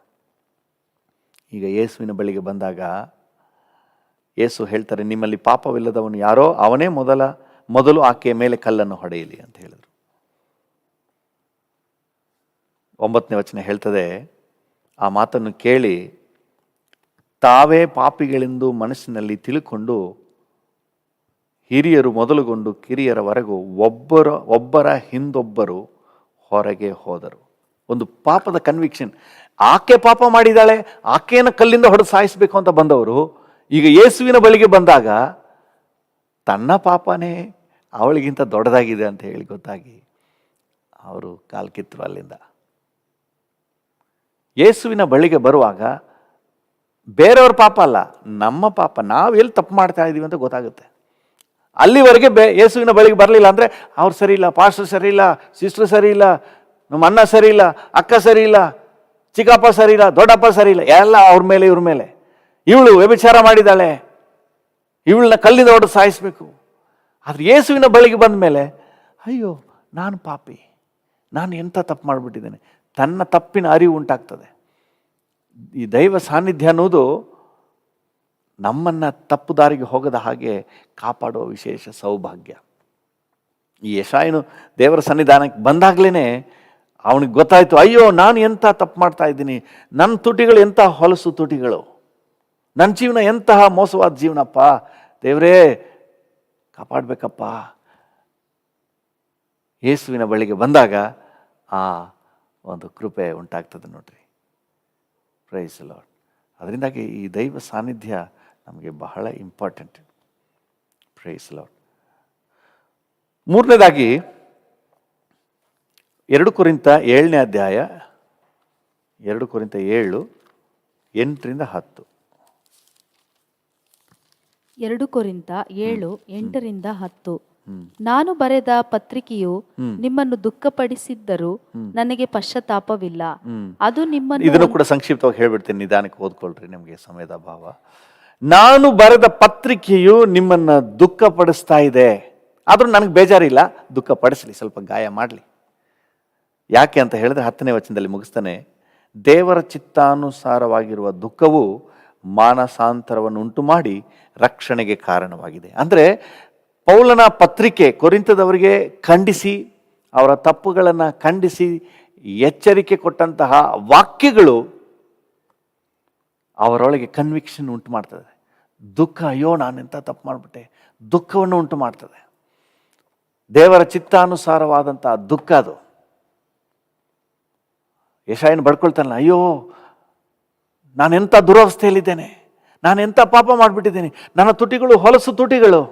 ಈಗ ಯೇಸುವಿನ ಬಳಿಗೆ ಬಂದಾಗ ಯೇಸು ಹೇಳ್ತಾರೆ, ನಿಮ್ಮಲ್ಲಿ ಪಾಪವಿಲ್ಲದವನು ಯಾರೋ ಅವನೇ ಮೊದಲು ಆಕೆಯ ಮೇಲೆ ಕಲ್ಲನ್ನು ಹೊಡೆಯಲಿ ಅಂತ ಹೇಳಿದರು. 9ನೇ ವಚನ ಹೇಳ್ತದೆ, ಆ ಮಾತನ್ನು ಕೇಳಿ ತಾವೇ ಪಾಪಿಗಳೆಂದು ಮನಸ್ಸಿನಲ್ಲಿ ತಿಳ್ಕೊಂಡು ಹಿರಿಯರು ಮೊದಲುಗೊಂಡು ಕಿರಿಯರವರೆಗೂ ಒಬ್ಬರ ಹಿಂದೊಬ್ಬರು ಹೊರಗೆ ಹೋದರು. ಒಂದು ಪಾಪದ ಕನ್ವಿಕ್ಷನ್. ಆಕೆ ಪಾಪ ಮಾಡಿದಾಳೆ, ಆಕೆಯನ್ನು ಕಲ್ಲಿಂದ ಹೊಡೆದು ಸಾಯಿಸಬೇಕು ಅಂತ ಬಂದವರು ಈಗ ಯೇಸುವಿನ ಬಳಿಗೆ ಬಂದಾಗ ತನ್ನ ಪಾಪನೇ ಅವಳಿಗಿಂತ ದೊಡ್ಡದಾಗಿದೆ ಅಂತ ಹೇಳಿ ಗೊತ್ತಾಗಿ ಅವರು ಕಾಲು ಕಿತ್ತರು ಅಲ್ಲಿಂದ. ಯೇಸುವಿನ ಬಳಿಗೆ ಬರುವಾಗ ಬೇರೆಯವ್ರ ಪಾಪ ಅಲ್ಲ, ನಮ್ಮ ಪಾಪ, ನಾವು ಎಲ್ಲಿ ತಪ್ಪು ಮಾಡ್ತಾ ಇದ್ದೀವಿ ಅಂತ ಗೊತ್ತಾಗುತ್ತೆ. ಅಲ್ಲಿವರೆಗೆ ಯೇಸುವಿನ ಬಳಿಗೆ ಬರಲಿಲ್ಲ ಅಂದರೆ ಅವ್ರು ಸರಿ ಇಲ್ಲ, ಪಾಸ್ಟರ್ ಸರಿ ಇಲ್ಲ, ಸಿಸ್ಟರ್ ಸರಿ ಇಲ್ಲ, ನಮ್ಮ ಅಣ್ಣ ಸರಿ ಇಲ್ಲ, ಅಕ್ಕ ಸರಿ ಇಲ್ಲ, ಚಿಕ್ಕಪ್ಪ ಸರಿ ಇಲ್ಲ, ದೊಡ್ಡಪ್ಪ ಸರಿ ಇಲ್ಲ, ಎಲ್ಲ ಅವ್ರ ಮೇಲೆ ಇವ್ರ ಮೇಲೆ. ಇವಳು ವ್ಯಭಿಚಾರ ಮಾಡಿದ್ದಾಳೆ, ಇವಳನ್ನ ಕಲ್ಲಿಂದ ಹೊಡೆದು ಸಾಯಿಸಬೇಕು. ಆದರೆ ಯೇಸುವಿನ ಬಳಿಗೆ ಬಂದ ಮೇಲೆ ಅಯ್ಯೋ ನಾನು ಪಾಪಿ, ನಾನು ಎಂಥ ತಪ್ಪು ಮಾಡಿಬಿಟ್ಟಿದ್ದೇನೆ, ತನ್ನ ತಪ್ಪಿನ ಅರಿವು ಉಂಟಾಗ್ತದೆ. ಈ ದೈವ ಸಾನ್ನಿಧ್ಯ ಅನ್ನೋದು ನಮ್ಮನ್ನು ತಪ್ಪು ದಾರಿಗೆ ಹೋಗದ ಹಾಗೆ ಕಾಪಾಡುವ ವಿಶೇಷ ಸೌಭಾಗ್ಯ. ಈ ಯೆಶಾಯನು ದೇವರ ಸನ್ನಿಧಾನಕ್ಕೆ ಬಂದಾಗಲೇ ಅವನಿಗೆ ಗೊತ್ತಾಯಿತು, ಅಯ್ಯೋ ನಾನು ಎಂಥ ತಪ್ಪು ಮಾಡ್ತಾ ಇದ್ದೀನಿ, ನನ್ನ ತುಟಿಗಳು ಎಂಥ ಹೊಲಸು ತುಟಿಗಳು, ನನ್ನ ಜೀವನ ಎಂತಹ ಮೋಸವಾದ ಜೀವನಪ್ಪ, ದೇವರೇ ಕಾಪಾಡಬೇಕಪ್ಪ. ಯೇಸುವಿನ ಬಳಿಗೆ ಬಂದಾಗ ಆ ಒಂದು ಕೃಪೆ ಉಂಟಾಗ್ತದೆ ನೋಡ್ರಿ. Praise Lord. ಅದರಿಂದಾಗಿ ಈ ದೈವ ಸಾನ್ನಿಧ್ಯ ನಮಗೆ ಬಹಳ ಇಂಪಾರ್ಟೆಂಟ್. Price lord. ಮೂರನೇದಾಗಿ 2 ಕೊರಿಂಥ 7ನೇ ಅಧ್ಯಾಯ 2 ಕೊರಿಂಥ 7 8ರಿಂದ 10. 2 ಕೊರಿಂಥ 7 8ರಿಂದ 10. ನಾನು ಬರೆದ ಪತ್ರಿಕೆಯು ನಿಮ್ಮನ್ನು ದುಃಖಪಡಿಸಿದ್ದರೂ ನನಗೆ ಪಶ್ಚಾತ್ತಾಪವಿಲ್ಲ. ಅದು ನಿಮ್ಮನ್ನು, ಇದನ್ನು ಕೂಡ ಸಂಕ್ಷಿಪ್ತವಾಗಿ ಹೇಳ್ಬಿಡ್ತೀನಿ, ನಿಧಾನಕ್ಕೆ ಓದ್ಕೊಳ್ರಿ, ನಿಮಗೆ ಸಮಯದ ಅಭಾವ. ನಾನು ಬರೆದ ಪತ್ರಿಕೆಯು ನಿಮ್ಮನ್ನ ದುಃಖಪಡಿಸ್ತಾ ಇದೆ, ಆದ್ರೂ ನನಗೆ ಬೇಜಾರಿಲ್ಲ, ದುಃಖಪಡಿಸಲಿ, ಸ್ವಲ್ಪ ಗಾಯ ಮಾಡಲಿ. ಯಾಕೆ ಅಂತ ಹೇಳಿದ್ರೆ 10ನೇ ವಚನದಲ್ಲಿ ಮುಗಿಸ್ತಾನೆ, ದೇವರ ಚಿತ್ತಾನುಸಾರವಾಗಿರುವ ದುಃಖವು ಮಾನಸಾಂತರವನ್ನು ಉಂಟು ಮಾಡಿ ರಕ್ಷಣೆಗೆ ಕಾರಣವಾಗಿದೆ. ಅಂದರೆ ಪೌಲನ ಪತ್ರಿಕೆ ಕೊರಿಂಥದವರಿಗೆ ಖಂಡಿಸಿ, ಅವರ ತಪ್ಪುಗಳನ್ನು ಖಂಡಿಸಿ ಎಚ್ಚರಿಕೆ ಕೊಟ್ಟಂತಹ ವಾಕ್ಯಗಳು ಅವರೊಳಗೆ ಕನ್ವಿಕ್ಷನ್ ಉಂಟು ಮಾಡ್ತದೆ. ದುಃಖ, ಅಯ್ಯೋ ನಾನೆಂತ ತಪ್ಪು ಮಾಡಿಬಿಟ್ಟೆ, ದುಃಖವನ್ನು ಉಂಟು ಮಾಡ್ತದೆ. ದೇವರ ಚಿತ್ತಾನುಸಾರವಾದಂತಹ ದುಃಖ ಅದು. ಯೆಶಾಯನು ಬಡ್ಕೊಳ್ತಾನಲ್ಲ, ಅಯ್ಯೋ ನಾನೆಂಥ ದುರವಸ್ಥೆಯಲ್ಲಿದ್ದೇನೆ, ನಾನೆಂಥ ಪಾಪ ಮಾಡಿಬಿಟ್ಟಿದ್ದೇನೆ, ನನ್ನ ತುಟಿಗಳು ಹೊಲಸು ತುಟಿಗಳು.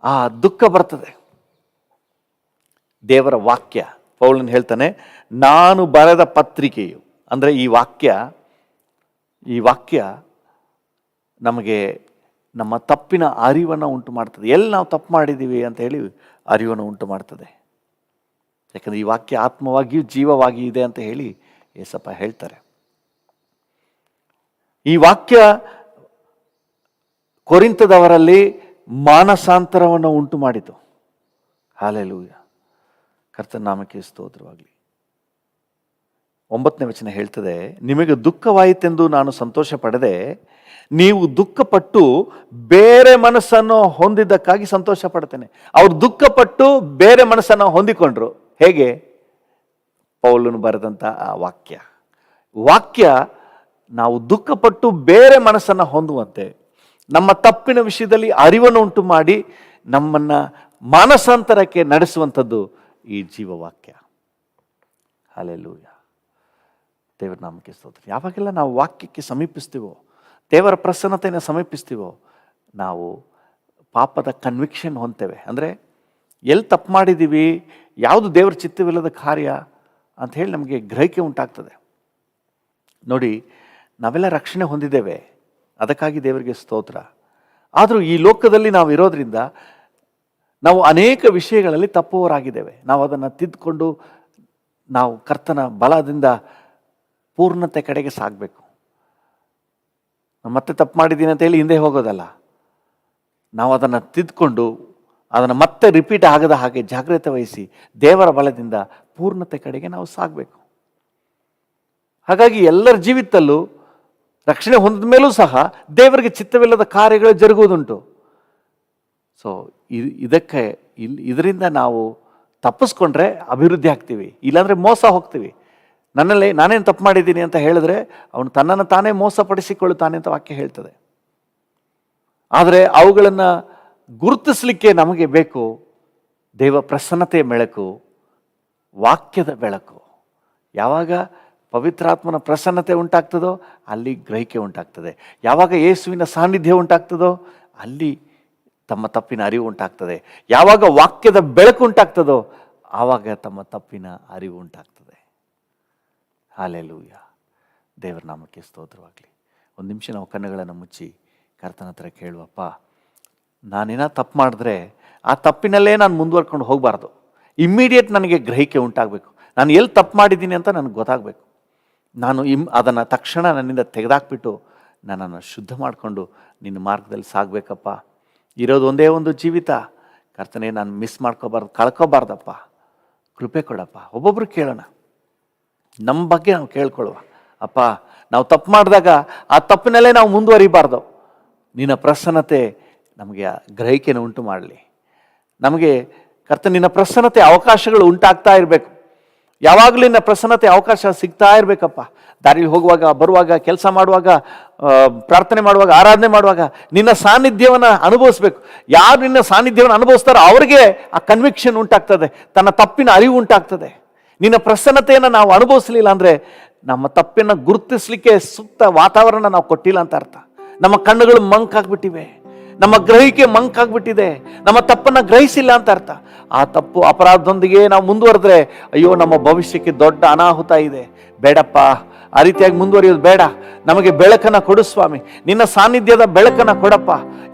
ಆ ದುಃಖ ಬರ್ತದೆ. ದೇವರ ವಾಕ್ಯ, ಪೌಲನು ಹೇಳ್ತಾನೆ, ನಾನು ಬರೆದ ಪತ್ರಿಕೆಯು, ಅಂದರೆ ಈ ವಾಕ್ಯ ನಮಗೆ ನಮ್ಮ ತಪ್ಪಿನ ಅರಿವನ್ನು ಉಂಟು ಮಾಡ್ತದೆ. ಎಲ್ಲಿ ನಾವು ತಪ್ಪು ಮಾಡಿದ್ದೀವಿ ಅಂತ ಹೇಳಿ ಅರಿವನ್ನು ಉಂಟು ಮಾಡ್ತದೆ. ಯಾಕಂದರೆ ಈ ವಾಕ್ಯ ಆತ್ಮವಾಗಿಯೂ ಜೀವವಾಗಿ ಇದೆ ಅಂತ ಹೇಳಿ ಯೇಸಪ್ಪ ಹೇಳ್ತಾರೆ. ಈ ವಾಕ್ಯ ಕೊರಿಂಥದವರಲ್ಲಿ ಮಾನಸಾಂತರವನ್ನು ಉಂಟು ಮಾಡಿತು. ಹಲ್ಲೆಲೂಯಾ, ಕರ್ತನ ನಾಮಕ್ಕೆ ಸ್ತೋತ್ರವಾಗಲಿ. 9ನೇ ವಚನ ಹೇಳ್ತದೆ, ನಿಮಗೆ ದುಃಖವಾಯಿತೆಂದು ನಾನು ಸಂತೋಷ ಪಡದೆ, ನೀವು ದುಃಖಪಟ್ಟು ಬೇರೆ ಮನಸ್ಸನ್ನು ಹೊಂದಿದ್ದಕ್ಕಾಗಿ ಸಂತೋಷ ಪಡ್ತೇನೆ. ಅವ್ರು ದುಃಖಪಟ್ಟು ಬೇರೆ ಮನಸ್ಸನ್ನು ಹೊಂದಿಕೊಂಡ್ರು. ಹೇಗೆ? ಪೌಲನು ಬರೆದಂಥ ಆ ವಾಕ್ಯ ನಾವು ದುಃಖಪಟ್ಟು ಬೇರೆ ಮನಸ್ಸನ್ನು ಹೊಂದುವಂತೆ, ನಮ್ಮ ತಪ್ಪಿನ ವಿಷಯದಲ್ಲಿ ಅರಿವನ್ನು ಉಂಟು ಮಾಡಿ ನಮ್ಮನ್ನು ಮಾನಸಾಂತರಕ್ಕೆ ನಡೆಸುವಂಥದ್ದು ಈ ಜೀವವಾಕ್ಯ. ಹಲ್ಲೆಲೂಯಾ, ದೇವರ ನಾಮಕ್ಕೆ ಸ್ತೋತ್ರ. ಯಾವಾಗೆಲ್ಲ ನಾವು ವಾಕ್ಯಕ್ಕೆ ಸಮೀಪಿಸ್ತೀವೋ, ದೇವರ ಪ್ರಸನ್ನತೆಯನ್ನು ಸಮೀಪಿಸ್ತೀವೋ, ನಾವು ಪಾಪದ ಕನ್ವಿಕ್ಷನ್ ಹೊಂದ್ತೇವೆ. ಅಂದರೆ ಎಲ್ಲಿ ತಪ್ಪು ಮಾಡಿದ್ದೀವಿ, ಯಾವುದು ದೇವರ ಚಿತ್ತವಿಲ್ಲದ ಕಾರ್ಯ ಅಂತ ಹೇಳಿ ನಮಗೆ ಗ್ರಹಿಕೆ ಉಂಟಾಗ್ತದೆ. ನೋಡಿ, ನಾವೆಲ್ಲ ರಕ್ಷಣೆ ಹೊಂದಿದ್ದೇವೆ, ಅದಕ್ಕಾಗಿ ದೇವರಿಗೆ ಸ್ತೋತ್ರ. ಆದರೂ ಈ ಲೋಕದಲ್ಲಿ ನಾವು ಇರೋದ್ರಿಂದ ನಾವು ಅನೇಕ ವಿಷಯಗಳಲ್ಲಿ ತಪ್ಪುವವರಾಗಿದ್ದೇವೆ. ನಾವು ಅದನ್ನು ತಿದ್ದುಕೊಂಡು ನಾವು ಕರ್ತನ ಬಲದಿಂದ ಪೂರ್ಣತೆ ಕಡೆಗೆ ಸಾಗಬೇಕು. ಮತ್ತೆ ತಪ್ಪು ಮಾಡಿದ್ದೀನಿ ಅಂತ ಹೇಳಿ ಹಿಂದೆ ಹೋಗೋದಲ್ಲ, ನಾವು ಅದನ್ನು ತಿದ್ದುಕೊಂಡು ಅದನ್ನು ಮತ್ತೆ ರಿಪೀಟ್ ಆಗದ ಹಾಗೆ ಜಾಗ್ರತೆ ವಹಿಸಿ ದೇವರ ಬಲದಿಂದ ಪೂರ್ಣತೆ ಕಡೆಗೆ ನಾವು ಸಾಗಬೇಕು. ಹಾಗಾಗಿ ಎಲ್ಲರ ಜೀವಿತದಲ್ಲೂ ರಕ್ಷಣೆ ಹೊಂದಿದ ಮೇಲೂ ಸಹ ದೇವರಿಗೆ ಚಿತ್ತವಿಲ್ಲದ ಕಾರ್ಯಗಳು ಜರುಗುವುದುಂಟು. ಸೊ ಇದರಿಂದ ನಾವು ತಪ್ಪಿಸ್ಕೊಂಡ್ರೆ ಅಭಿವೃದ್ಧಿ ಆಗ್ತೀವಿ, ಇಲ್ಲಾಂದರೆ ಮೋಸ ಹೋಗ್ತೀವಿ. ನನ್ನಲ್ಲಿ ನಾನೇನು ತಪ್ಪು ಮಾಡಿದ್ದೀನಿ ಅಂತ ಹೇಳಿದ್ರೆ ಅವನು ತನ್ನನ್ನು ತಾನೇ ಮೋಸಪಡಿಸಿಕೊಳ್ಳುತ್ತಾನೆ ಅಂತ ವಾಕ್ಯ ಹೇಳ್ತದೆ. ಆದರೆ ಅವುಗಳನ್ನು ಗುರುತಿಸಲಿಕ್ಕೆ ನಮಗೆ ಬೇಕು ದೇವ ಪ್ರಸನ್ನತೆಯ ಬೆಳಕು, ವಾಕ್ಯದ ಬೆಳಕು. ಯಾವಾಗ ಪವಿತ್ರಾತ್ಮನ ಪ್ರಸನ್ನತೆ ಉಂಟಾಗ್ತದೋ ಅಲ್ಲಿ ಗ್ರಹಿಕೆ ಉಂಟಾಗ್ತದೆ. ಯಾವಾಗ ಯೇಸುವಿನ ಸಾನ್ನಿಧ್ಯ ಉಂಟಾಗ್ತದೋ ಅಲ್ಲಿ ತಮ್ಮ ತಪ್ಪಿನ ಅರಿವು ಉಂಟಾಗ್ತದೆ. ಯಾವಾಗ ವಾಕ್ಯದ ಬೆಳಕು ಉಂಟಾಗ್ತದೋ ಆವಾಗ ತಮ್ಮ ತಪ್ಪಿನ ಅರಿವು ಉಂಟಾಗ್ತದೆ. ಹಲ್ಲೆಲೂಯಾ, ದೇವರ ನಾಮಕ್ಕೆ ಸ್ತೋತ್ರವಾಗಲಿ. ಒಂದು ನಿಮಿಷ ನಾವು ಕಣ್ಣುಗಳನ್ನು ಮುಚ್ಚಿ ಕರ್ತನ ಹತ್ರ ಕೇಳುವಪ್ಪ, ನಾನೇನೋ ತಪ್ಪು ಮಾಡಿದ್ರೆ ಆ ತಪ್ಪಿನಲ್ಲೇ ನಾನು ಮುಂದುವರ್ಕೊಂಡು ಹೋಗಬಾರ್ದು. ಇಮ್ಮಿಡಿಯೇಟ್ ನನಗೆ ಗ್ರಹಿಕೆ ಉಂಟಾಗಬೇಕು. ನಾನು ಎಲ್ಲಿ ತಪ್ಪು ಮಾಡಿದ್ದೀನಿ ಅಂತ ನನಗೆ ಗೊತ್ತಾಗಬೇಕು. ನಾನು ಅದನ್ನು ತಕ್ಷಣ ನನ್ನಿಂದ ತೆಗೆದಾಕ್ಬಿಟ್ಟು ನನ್ನನ್ನು ಶುದ್ಧ ಮಾಡಿಕೊಂಡು ನಿನ್ನ ಮಾರ್ಗದಲ್ಲಿ ಸಾಗಬೇಕಪ್ಪ. ಇರೋದು ಒಂದೇ ಒಂದು ಜೀವಿತ ಕರ್ತನೇ, ನಾನು ಮಿಸ್ ಕಳ್ಕೊಬಾರ್ದಪ್ಪ, ಕೃಪೆ ಕೊಡಪ್ಪ. ಒಬ್ಬೊಬ್ರು ಕೇಳೋಣ, ನಮ್ಮ ಬಗ್ಗೆ ನಾವು ಕೇಳ್ಕೊಳ್ಳುವ. ಅಪ್ಪ, ನಾವು ತಪ್ಪು ಮಾಡಿದಾಗ ಆ ತಪ್ಪಿನಲ್ಲೇ ನಾವು ಮುಂದುವರಿಬಾರ್ದು. ನಿನ್ನ ಪ್ರಸನ್ನತೆ ನಮಗೆ ಗ್ರಹಿಕೆಯನ್ನು ಉಂಟು ಮಾಡಲಿ. ನಮಗೆ ನಿನ್ನ ಪ್ರಸನ್ನತೆ ಅವಕಾಶಗಳು ಉಂಟಾಗ್ತಾ ಇರಬೇಕು. ಯಾವಾಗಲೂ ನಿನ್ನ ಪ್ರಸನ್ನತೆ ಅವಕಾಶ ಸಿಗ್ತಾ ಇರಬೇಕಪ್ಪ. ದಾರಿಯಲ್ಲಿ ಹೋಗುವಾಗ, ಬರುವಾಗ, ಕೆಲಸ ಮಾಡುವಾಗ, ಪ್ರಾರ್ಥನೆ ಮಾಡುವಾಗ, ಆರಾಧನೆ ಮಾಡುವಾಗ ನಿನ್ನ ಸಾನ್ನಿಧ್ಯವನ್ನು ಅನುಭವಿಸ್ಬೇಕು. ಯಾರು ನಿನ್ನ ಸಾನ್ನಿಧ್ಯವನ್ನು ಅನುಭವಿಸ್ತಾರೋ ಅವ್ರಿಗೆ ಆ ಕನ್ವಿಕ್ಷನ್ ಉಂಟಾಗ್ತದೆ, ತನ್ನ ತಪ್ಪಿನ ಅರಿವು ಉಂಟಾಗ್ತದೆ. ನಿನ್ನ ಪ್ರಸನ್ನತೆಯನ್ನು ನಾವು ಅನುಭವಿಸಲಿಲ್ಲ ಅಂದರೆ ನಮ್ಮ ತಪ್ಪನ್ನು ಗುರುತಿಸ್ಲಿಕ್ಕೆ ಸೂಕ್ತ ವಾತಾವರಣ ನಾವು ಕೊಟ್ಟಿಲ್ಲ ಅಂತ ಅರ್ಥ. ನಮ್ಮ ಕಣ್ಣುಗಳು ಮಂಕಾಗ್ಬಿಟ್ಟಿವೆ, ನಮ್ಮ ಗ್ರಹಿಕೆ ಮಂಕಾಗ್ಬಿಟ್ಟಿದೆ, ನಮ್ಮ ತಪ್ಪನ್ನು ಗ್ರಹಿಸಿಲ್ಲ ಅಂತ ಅರ್ಥ. ಆ ತಪ್ಪು ಅಪರಾಧದೊಂದಿಗೆ ನಾವು ಮುಂದುವರೆದ್ರೆ ಅಯ್ಯೋ ನಮ್ಮ ಭವಿಷ್ಯಕ್ಕೆ ದೊಡ್ಡ ಅನಾಹುತ ಇದೆ. ಬೇಡಪ್ಪ, ಆ ರೀತಿಯಾಗಿ ಮುಂದುವರಿಯೋದು ಬೇಡ. ನಮಗೆ ಬೆಳಕನ್ನ ಕೊಡು ಸ್ವಾಮಿ, ನಿನ್ನ ಸಾನ್ನಿಧ್ಯದ ಬೆಳಕನ್ನ ಕೊಡಪ್ಪ.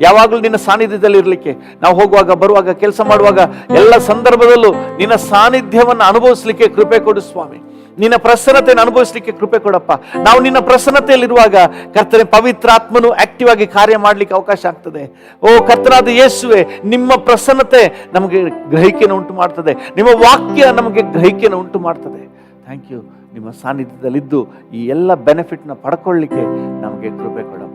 ಯಾವಾಗಲೂ ನಿನ್ನ ಸಾನ್ನಿಧ್ಯದಲ್ಲಿ ಇರಲಿಕ್ಕೆ, ನಾವು ಹೋಗುವಾಗ ಬರುವಾಗ ಕೆಲಸ ಮಾಡುವಾಗ ಎಲ್ಲ ಸಂದರ್ಭದಲ್ಲೂ ನಿನ್ನ ಸಾನ್ನಿಧ್ಯವನ್ನು ಅನುಭವಿಸ್ಲಿಕ್ಕೆ ಕೃಪೆ ಕೊಡು ಸ್ವಾಮಿ. ನಿನ್ನ ಪ್ರಸನ್ನತೆಯನ್ನು ಅನುಭವಿಸ್ಲಿಕ್ಕೆ ಕೃಪೆ ಕೊಡಪ್ಪ. ನಾವು ನಿನ್ನ ಪ್ರಸನ್ನತೆಯಲ್ಲಿರುವಾಗ ಕರ್ತನೆ ಪವಿತ್ರಾತ್ಮನು ಆಕ್ಟಿವ್ ಆಗಿ ಕಾರ್ಯ ಮಾಡ್ಲಿಕ್ಕೆ ಅವಕಾಶ ಆಗ್ತದೆ. ಓ ಕರ್ತನಾದ ಯೇಸುವೆ, ನಿಮ್ಮ ಪ್ರಸನ್ನತೆ ನಮಗೆ ಗ್ರಹಿಕೆಯನ್ನು ಉಂಟು ಮಾಡ್ತದೆ, ನಿಮ್ಮ ವಾಕ್ಯ ನಮಗೆ ಗ್ರಹಿಕೆಯನ್ನು ಉಂಟು ಮಾಡ್ತದೆ. Thank you. ನಿಮ್ಮ ಸಾನ್ನಿಧ್ಯದಲ್ಲಿದ್ದು ಈ ಎಲ್ಲ ಬೆನಿಫಿಟ್ನ ಪಡ್ಕೊಳ್ಳಿಕ್ಕೆ ನಮಗೆ ಕೃಪೆ ಕೊಡಪ್ಪ.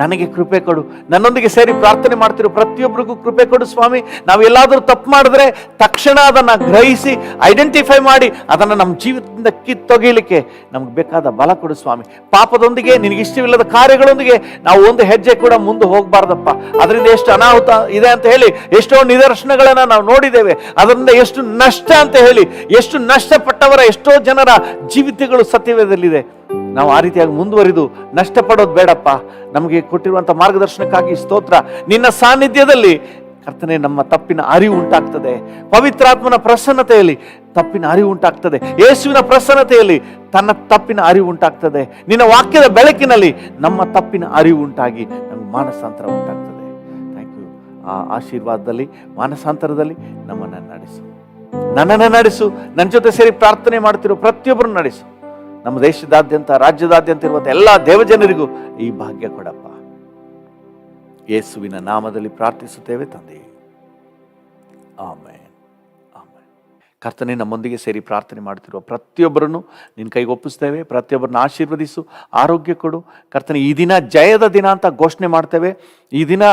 ನನಗೆ ಕೃಪೆ ಕೊಡು. ನನ್ನೊಂದಿಗೆ ಸೇರಿ ಪ್ರಾರ್ಥನೆ ಮಾಡ್ತಿರೋ ಪ್ರತಿಯೊಬ್ಬರಿಗೂ ಕೃಪೆ ಕೊಡು ಸ್ವಾಮಿ. ನಾವು ಎಲ್ಲಾದರೂ ತಪ್ಪು ಮಾಡಿದ್ರೆ ತಕ್ಷಣ ಅದನ್ನು ಗ್ರಹಿಸಿ ಐಡೆಂಟಿಫೈ ಮಾಡಿ ಅದನ್ನು ನಮ್ಮ ಜೀವಿತದಿಂದ ಕಿತ್ತೊಗೆಯಲಿಕ್ಕೆ ನಮ್ಗೆ ಬೇಕಾದ ಬಲ ಕೊಡು ಸ್ವಾಮಿ. ಪಾಪದೊಂದಿಗೆ, ನಿನಗೆ ಇಷ್ಟವಿಲ್ಲದ ಕಾರ್ಯಗಳೊಂದಿಗೆ ನಾವು ಒಂದು ಹೆಜ್ಜೆ ಕೂಡ ಮುಂದೆ ಹೋಗಬಾರ್ದಪ್ಪ. ಅದರಿಂದ ಎಷ್ಟು ಅನಾಹುತ ಇದೆ ಅಂತ ಹೇಳಿ ಎಷ್ಟೋ ನಿದರ್ಶನಗಳನ್ನು ನಾವು ನೋಡಿದ್ದೇವೆ. ಅದರಿಂದ ಎಷ್ಟು ನಷ್ಟ ಅಂತ ಹೇಳಿ ಎಷ್ಟು ನಷ್ಟಪಟ್ಟವರ ಎಷ್ಟೋ ಜನರ ಜೀವಿತಗಳು ಸತ್ಯವೇದಲ್ಲಿದೆ. ನಾವು ಆ ರೀತಿಯಾಗಿ ಮುಂದುವರಿದು ನಷ್ಟಪಡೋದು ಬೇಡಪ್ಪ. ನಮಗೆ ಕೊಟ್ಟಿರುವಂಥ ಮಾರ್ಗದರ್ಶನಕ್ಕಾಗಿ ಸ್ತೋತ್ರ. ನಿನ್ನ ಸಾನ್ನಿಧ್ಯದಲ್ಲಿ ಕರ್ತನೆ ನಮ್ಮ ತಪ್ಪಿನ ಅರಿವು ಉಂಟಾಗ್ತದೆ. ಪವಿತ್ರಾತ್ಮನ ಪ್ರಸನ್ನತೆಯಲ್ಲಿ ತಪ್ಪಿನ ಅರಿವು ಉಂಟಾಗ್ತದೆ. ಯೇಸುವಿನ ಪ್ರಸನ್ನತೆಯಲ್ಲಿ ತನ್ನ ತಪ್ಪಿನ ಅರಿವು ಉಂಟಾಗ್ತದೆ. ನಿನ್ನ ವಾಕ್ಯದ ಬೆಳಕಿನಲ್ಲಿ ನಮ್ಮ ತಪ್ಪಿನ ಅರಿವು ಉಂಟಾಗಿ ನಮ್ಗೆ ಮಾನಸಾಂತರ ಉಂಟಾಗ್ತದೆ. Thank you. ಆ ಆಶೀರ್ವಾದದಲ್ಲಿ, ಮಾನಸಾಂತರದಲ್ಲಿ ನಮ್ಮನ್ನು ನಡೆಸು, ನನ್ನನ್ನು ನಡೆಸು. ನನ್ನ ಜೊತೆ ಸೇರಿ ಪ್ರಾರ್ಥನೆ ಮಾಡ್ತಿರೋ ಪ್ರತಿಯೊಬ್ಬರನ್ನು ನಡೆಸು. ನಮ್ಮ ದೇಶದಾದ್ಯಂತ, ರಾಜ್ಯದಾದ್ಯಂತ ಇರುವಂಥ ಎಲ್ಲ ದೇವಜನರಿಗೂ ಈ ಭಾಗ್ಯ ಕೊಡಪ್ಪ. ಯೇಸುವಿನ ನಾಮದಲ್ಲಿ ಪ್ರಾರ್ಥಿಸುತ್ತೇವೆ ತಂದೆ, ಆಮೆನ್, ಆಮೆನ್. ಕರ್ತನೆ, ನಮ್ಮೊಂದಿಗೆ ಸೇರಿ ಪ್ರಾರ್ಥನೆ ಮಾಡ್ತಿರುವ ಪ್ರತಿಯೊಬ್ಬರನ್ನು ನಿನ್ನ ಕೈಗೆ ಒಪ್ಪಿಸ್ತೇವೆ. ಪ್ರತಿಯೊಬ್ಬರನ್ನ ಆಶೀರ್ವದಿಸು, ಆರೋಗ್ಯ ಕೊಡು. ಕರ್ತನೆ, ಈ ದಿನ ಜಯದ ದಿನ ಅಂತ ಘೋಷಣೆ ಮಾಡ್ತೇವೆ. ಈ ದಿನ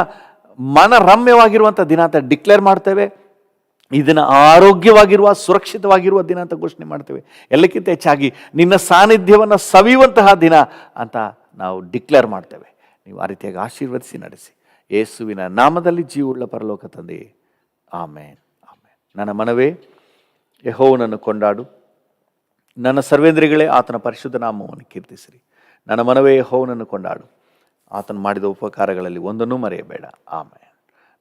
ಮನರಮ್ಯವಾಗಿರುವಂಥ ದಿನ ಅಂತ ಡಿಕ್ಲೇರ್ ಮಾಡ್ತೇವೆ. ಇದನ್ನು ಆರೋಗ್ಯವಾಗಿರುವ, ಸುರಕ್ಷಿತವಾಗಿರುವ ದಿನ ಅಂತ ಘೋಷಣೆ ಮಾಡ್ತೇವೆ. ಎಲ್ಲಕ್ಕಿಂತ ಹೆಚ್ಚಾಗಿ ನಿನ್ನ ಸಾನ್ನಿಧ್ಯವನ್ನು ಸವಿಯುವಂತಹ ದಿನ ಅಂತ ನಾವು ಡಿಕ್ಲೇರ್ ಮಾಡ್ತೇವೆ. ನೀವು ಆ ರೀತಿಯಾಗಿ ಆಶೀರ್ವದಿಸಿ ನಡೆಸಿ. ಯೇಸುವಿನ ನಾಮದಲ್ಲಿ ಜೀವವುಳ್ಳ ಪರಲೋಕ ತಂದೆ, ಆಮೇನ್, ಆಮೇನ್. ನನ್ನ ಮನವೇ ಯೆಹೋವನನ್ನು ಕೊಂಡಾಡು, ನನ್ನ ಸರ್ವೇಂದ್ರಿಗಳೇ ಆತನ ಪರಿಶುದ್ಧ ನಾಮವನ್ನು ಕೀರ್ತಿಸಿರಿ. ನನ್ನ ಮನವೇ ಯೆಹೋವನನ್ನು ಕೊಂಡಾಡು, ಆತನು ಮಾಡಿದ ಉಪಕಾರಗಳಲ್ಲಿ ಒಂದನ್ನೂ ಮರೆಯಬೇಡ. ಆಮೇನ್.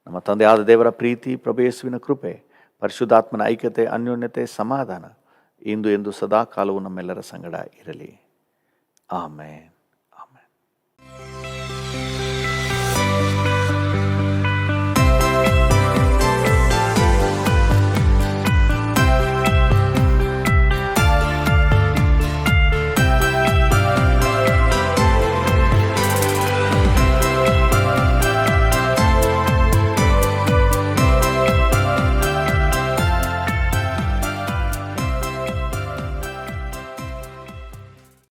ನಮ್ಮ ತಂದೆಯಾದ ದೇವರ ಪ್ರೀತಿ, ಪ್ರಭು ಯೇಸುವಿನ ಕೃಪೆ, ಪರಿಶುದ್ಧಾತ್ಮನ ಐಕ್ಯತೆ, ಅನ್ಯೋನ್ಯತೆ, ಸಮಾಧಾನ ಇಂದು ಎಂದು ಸದಾ ಕಾಲವು ನಮ್ಮೆಲ್ಲರ ಸಂಗಡ ಇರಲಿ. ಆಮೇನ್.